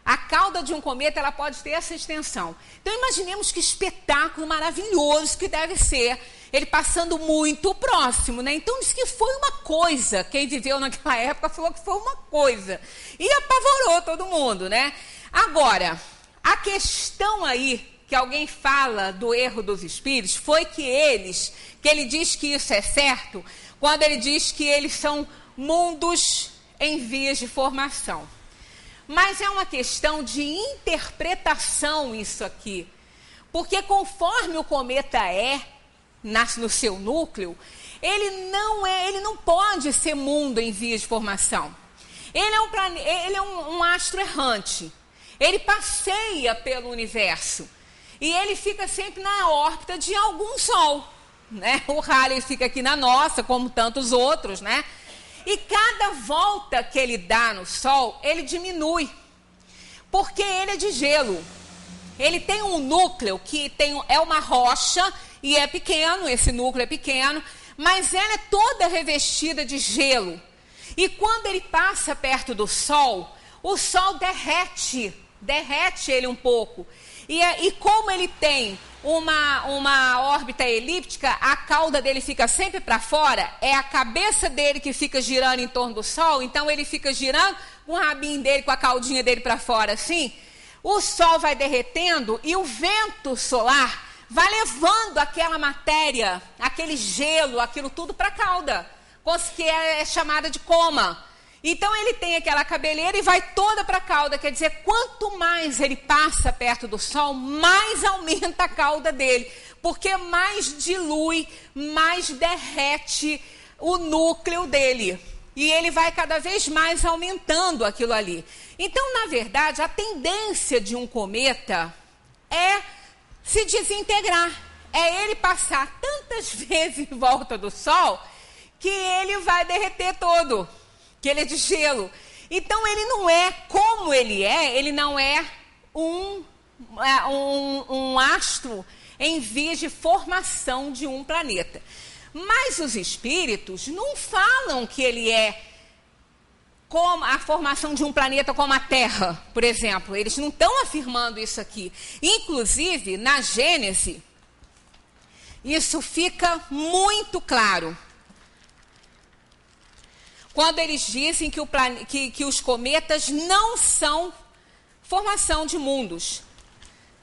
A cauda de um cometa, ela pode ter essa extensão. Então imaginemos que espetáculo maravilhoso que deve ser ele passando muito próximo, né? Então diz que foi uma coisa, quem viveu naquela época falou que foi uma coisa. E apavorou todo mundo, né? Agora, a questão aí, que alguém fala do erro dos espíritos, foi que ele diz que isso é certo, quando ele diz que eles são mundos em vias de formação. Mas é uma questão de interpretação isso aqui. Porque conforme o cometa nasce no seu núcleo, ele não pode ser mundo em vias de formação. Ele é um astro errante. Ele passeia pelo universo. E ele fica sempre na órbita de algum sol. Né? O Halley fica aqui na nossa, como tantos outros, né? E cada volta que ele dá no Sol, ele diminui. Porque ele é de gelo. Ele tem um núcleo que é uma rocha e é pequeno, esse núcleo é pequeno, mas ela é toda revestida de gelo. E quando ele passa perto do Sol, o Sol derrete ele um pouco. E como ele tem uma órbita elíptica, a cauda dele fica sempre para fora, é a cabeça dele que fica girando em torno do Sol, então ele fica girando com o rabinho dele, com a caudinha dele para fora, assim. O Sol vai derretendo e o vento solar vai levando aquela matéria, aquele gelo, aquilo tudo para a cauda, que é chamada de coma. Então ele tem aquela cabeleira e vai toda para a cauda, quer dizer, quanto mais ele passa perto do Sol, mais aumenta a cauda dele, porque mais dilui, mais derrete o núcleo dele. E ele vai cada vez mais aumentando aquilo ali. Então, na verdade, a tendência de um cometa é se desintegrar. É ele passar tantas vezes em volta do Sol que ele vai derreter todo, que ele é de gelo. Então, ele não é como ele não é um astro em vias de formação de um planeta. Mas os espíritos não falam que ele é como a formação de um planeta como a Terra, por exemplo. Eles não estão afirmando isso aqui. Inclusive, na Gênese, isso fica muito claro. Quando eles dizem que os cometas não são formação de mundos.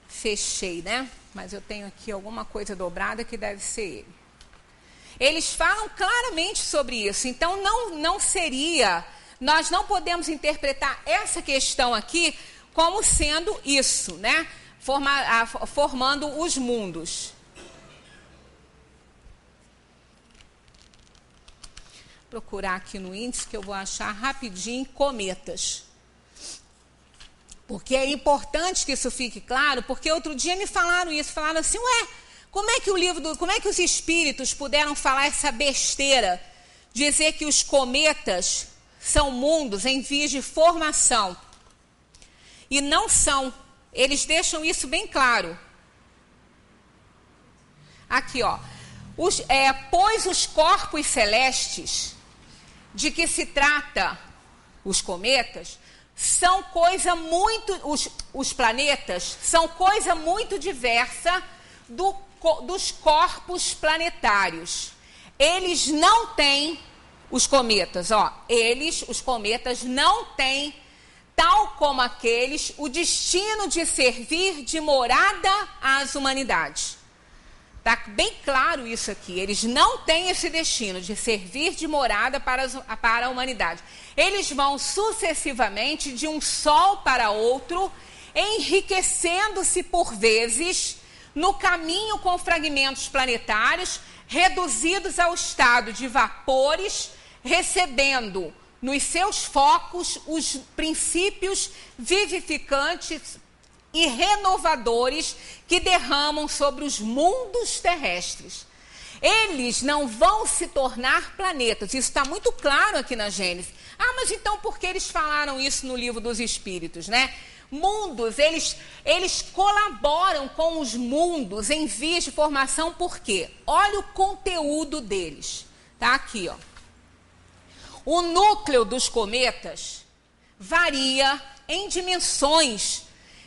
Fechei, né? Mas eu tenho aqui alguma coisa dobrada que deve ser ele. Eles falam claramente sobre isso. Então, não seria... Nós não podemos interpretar essa questão aqui como sendo isso, né? Formando os mundos. Vou procurar aqui no índice que eu vou achar rapidinho cometas. Porque é importante que isso fique claro, porque outro dia me falaram isso, falaram assim, como é que os espíritos puderam falar essa besteira, dizer que os cometas são mundos em vias de formação? E não são. Eles deixam isso bem claro. Aqui, ó. Pois os corpos celestes de que se trata os cometas são coisa muito... Os planetas são coisa muito diversa dos corpos planetários. Eles não têm, os cometas, os cometas não têm, tal como aqueles, o destino de servir de morada às humanidades. Está bem claro isso aqui. Eles não têm esse destino de servir de morada para a humanidade. Eles vão sucessivamente de um sol para outro, enriquecendo-se por vezes no caminho com fragmentos planetários, reduzidos ao estado de vapores, recebendo nos seus focos os princípios vivificantes e renovadores que derramam sobre os mundos terrestres. Eles não vão se tornar planetas. Isso está muito claro aqui na Gênesis. Mas então por que eles falaram isso no livro dos Espíritos, né? Mundos, eles colaboram com os mundos em vias de formação, por quê? Olha o conteúdo deles. Tá aqui, ó. O núcleo dos cometas varia em dimensões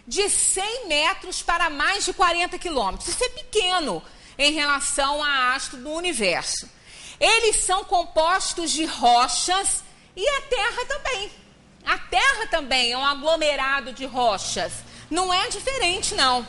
de 100 metros para mais de 40 quilômetros. Isso é pequeno em relação a astro do universo. Eles são compostos de rochas e a Terra também. A Terra também é um aglomerado de rochas. Não é diferente, não.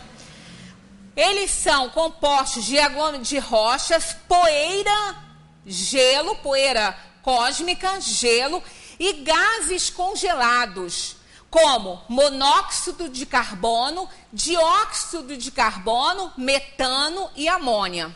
Eles são compostos de rochas, poeira, gelo, poeira cósmica, gelo e gases congelados, como monóxido de carbono, dióxido de carbono, metano e amônia.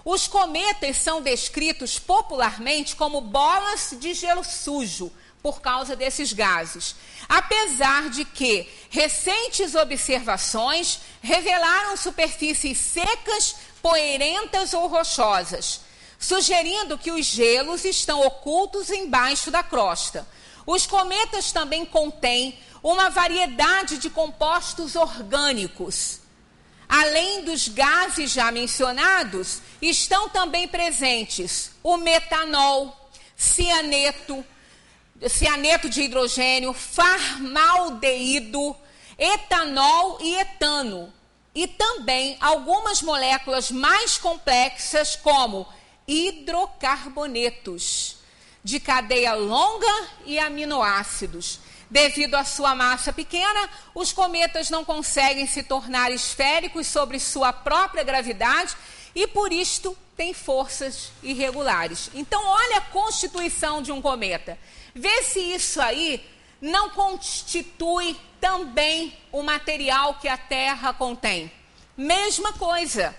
Os cometas são descritos popularmente como bolas de gelo sujo, por causa desses gases. Apesar de que recentes observações revelaram superfícies secas, poeirentas ou rochosas, sugerindo que os gelos estão ocultos embaixo da crosta. Os cometas também contêm uma variedade de compostos orgânicos. Além dos gases já mencionados, estão também presentes o metanol, cianeto, cianeto de hidrogênio, formaldeído, etanol e etano. E também algumas moléculas mais complexas, como hidrocarbonetos, de cadeia longa e aminoácidos. Devido à sua massa pequena, os cometas não conseguem se tornar esféricos sobre sua própria gravidade e, por isto, têm forças irregulares. Então, olha a constituição de um cometa. Vê se isso aí não constitui também o material que a Terra contém. Mesma coisa.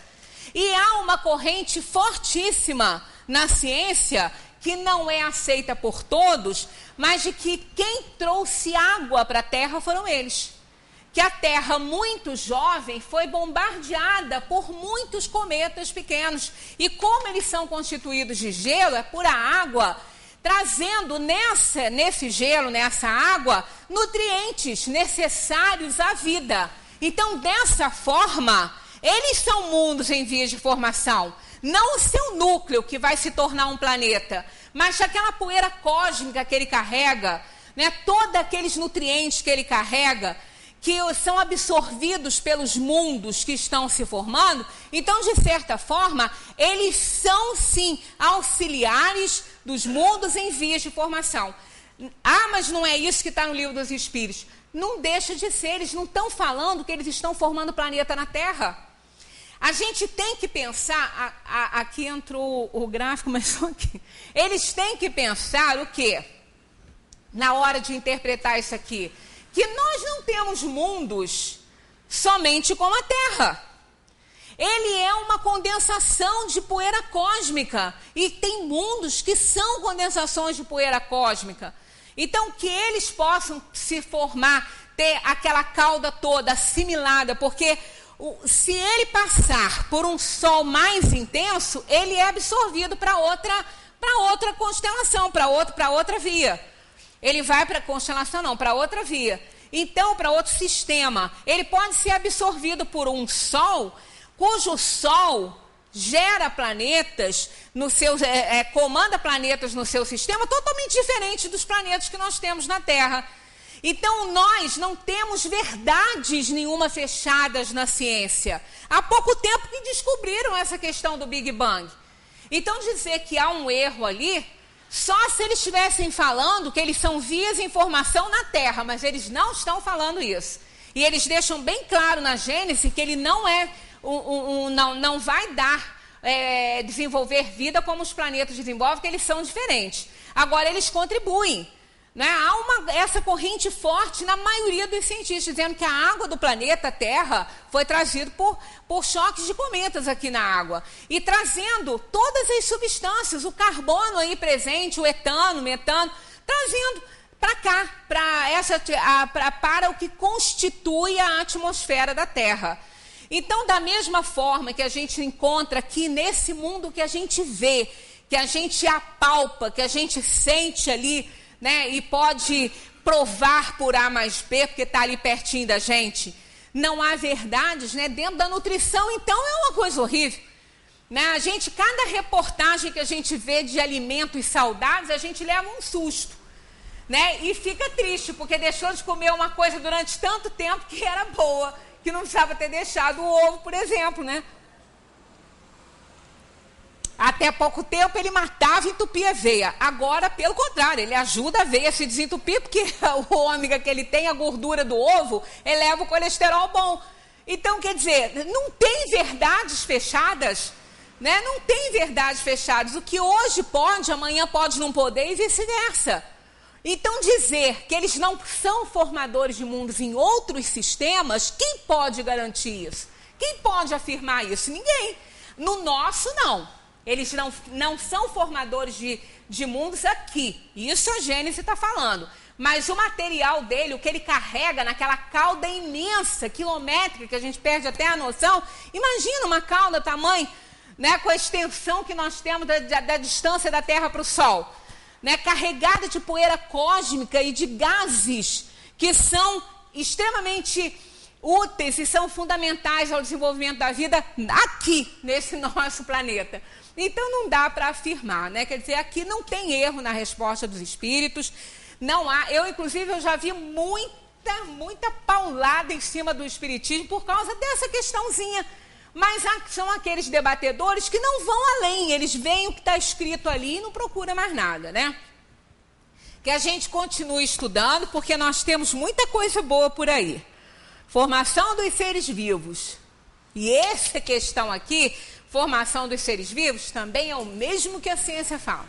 E há uma corrente fortíssima na ciência que não é aceita por todos, mas de que quem trouxe água para a Terra foram eles. Que a Terra, muito jovem, foi bombardeada por muitos cometas pequenos. E como eles são constituídos de gelo, é pura água, trazendo nesse gelo, nessa água, nutrientes necessários à vida. Então, dessa forma, eles são mundos em vias de formação. Não o seu núcleo, que vai se tornar um planeta, mas aquela poeira cósmica que ele carrega, né, todos aqueles nutrientes que ele carrega, que são absorvidos pelos mundos que estão se formando. Então, de certa forma, eles são, sim, auxiliares dos mundos em vias de formação. Ah, mas não é isso que está no Livro dos Espíritos. Não deixa de ser, eles não estão falando que eles estão formando planeta na Terra. A gente tem que pensar, aqui entrou o gráfico, mas só aqui. Eles têm que pensar o quê? Na hora de interpretar isso aqui. Que nós não temos mundos somente como a Terra. Ele é uma condensação de poeira cósmica. E tem mundos que são condensações de poeira cósmica. Então, que eles possam se formar, ter aquela cauda toda assimilada, porque se ele passar por um sol mais intenso, ele é absorvido para outra constelação, para outra via. Ele vai para a constelação, não, para outra via. Então, para outro sistema. Ele pode ser absorvido por um sol, cujo sol gera planetas, comanda planetas no seu sistema, totalmente diferente dos planetas que nós temos na Terra. Então, nós não temos verdades nenhuma fechadas na ciência. Há pouco tempo que descobriram essa questão do Big Bang. Então, dizer que há um erro ali, só se eles estivessem falando que eles são vias em formação na Terra, mas eles não estão falando isso. E eles deixam bem claro na Gênesis que ele não é não vai desenvolver vida como os planetas desenvolvem, porque eles são diferentes. Agora, eles contribuem. Né? Há essa corrente forte na maioria dos cientistas, dizendo que a água do planeta Terra foi trazida por choques de cometas aqui na água. E trazendo todas as substâncias, o carbono aí presente, o etano, o metano, trazendo para cá, para o que constitui a atmosfera da Terra. Então, da mesma forma que a gente encontra aqui nesse mundo que a gente vê, que a gente apalpa, que a gente sente ali, né, e pode provar por A mais B, porque está ali pertinho da gente, não há verdades, né, dentro da nutrição, então é uma coisa horrível. Né? Cada reportagem que a gente vê de alimentos saudáveis, a gente leva um susto. Né? E fica triste, porque deixou de comer uma coisa durante tanto tempo que era boa, que não precisava ter deixado o ovo, por exemplo, né? Até pouco tempo ele matava e entupia a veia. Agora, pelo contrário, ele ajuda a veia a se desentupir, porque o ômega que ele tem, a gordura do ovo, eleva o colesterol bom. Então, quer dizer, não tem verdades fechadas, né? Não tem verdades fechadas. O que hoje pode, amanhã pode não poder e vice-versa. Então, dizer que eles não são formadores de mundos em outros sistemas, quem pode garantir isso? Quem pode afirmar isso? Ninguém. No nosso, não. Eles não são formadores de mundos aqui. Isso a Gênesis está falando. Mas o material dele, o que ele carrega naquela cauda imensa, quilométrica, que a gente perde até a noção. Imagina uma cauda tamanho, né, com a extensão que nós temos da distância da Terra para o Sol. Né, carregada de poeira cósmica e de gases que são extremamente úteis e são fundamentais ao desenvolvimento da vida aqui, nesse nosso planeta. Então, não dá para afirmar, né? Quer dizer, aqui não tem erro na resposta dos espíritos, Não há, inclusive eu já vi muita paulada em cima do espiritismo por causa dessa questãozinha. Mas são aqueles debatedores que não vão além, eles veem o que está escrito ali e não procuram mais nada, né? Que a gente continue estudando, porque nós temos muita coisa boa por aí. Formação dos seres vivos. E essa questão aqui, formação dos seres vivos, também é o mesmo que a ciência fala.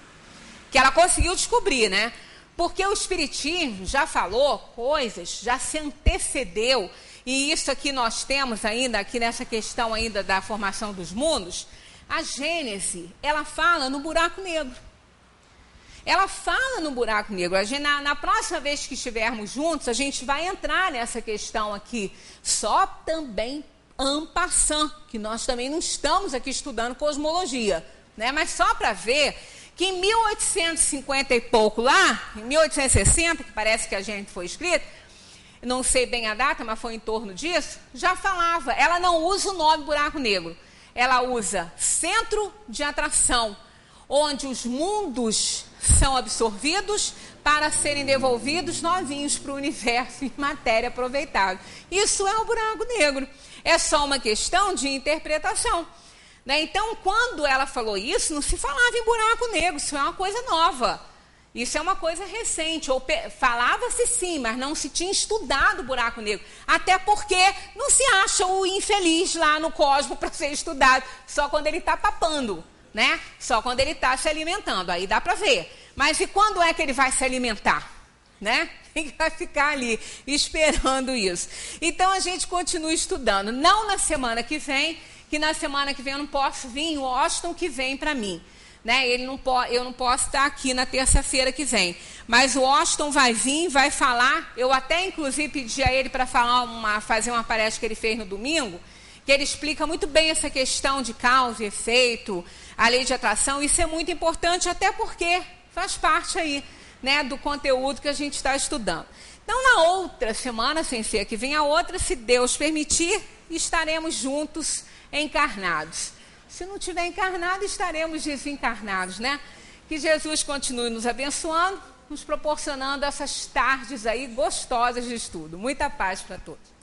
Que ela conseguiu descobrir, né? Porque o espiritismo já falou coisas, já se antecedeu, e isso aqui nós temos ainda, aqui nessa questão ainda da formação dos mundos, a Gênese, ela fala no buraco negro. Ela fala no buraco negro. Na próxima vez que estivermos juntos, a gente vai entrar nessa questão aqui, só também en passant, que nós também não estamos aqui estudando cosmologia, né? Mas só para ver que em 1850 e pouco lá, em 1860, que parece que a gente foi escrito, não sei bem a data, mas foi em torno disso, já falava, ela não usa o nome buraco negro, ela usa centro de atração, onde os mundos são absorvidos para serem devolvidos novinhos para o universo em matéria aproveitável. Isso é o buraco negro, é só uma questão de interpretação. Então, quando ela falou isso, não se falava em buraco negro, isso é uma coisa nova, isso é uma coisa recente, ou falava-se sim, mas não se tinha estudado buraco negro, até porque não se acha o infeliz lá no cosmos para ser estudado, só quando ele está papando, né? Só quando ele está se alimentando, aí dá para ver. Mas e quando é que ele vai se alimentar? Né? Ele vai ficar ali esperando isso. Então, a gente continua estudando, não na semana que vem, que na semana que vem eu não posso vir, o Austin que vem para mim. Né? Eu não posso estar aqui na terça-feira que vem. Mas o Austin vai vir, vai falar. Eu até, inclusive, pedi a ele para fazer uma palestra que ele fez no domingo, que ele explica muito bem essa questão de causa e efeito, a lei de atração. Isso é muito importante, até porque faz parte aí, né, do conteúdo que a gente está estudando. Então, na outra semana, sem ser que vem a outra, se Deus permitir, estaremos juntos encarnados. Se não tiver encarnado, estaremos desencarnados, né? Que Jesus continue nos abençoando, nos proporcionando essas tardes aí gostosas de estudo. Muita paz para todos.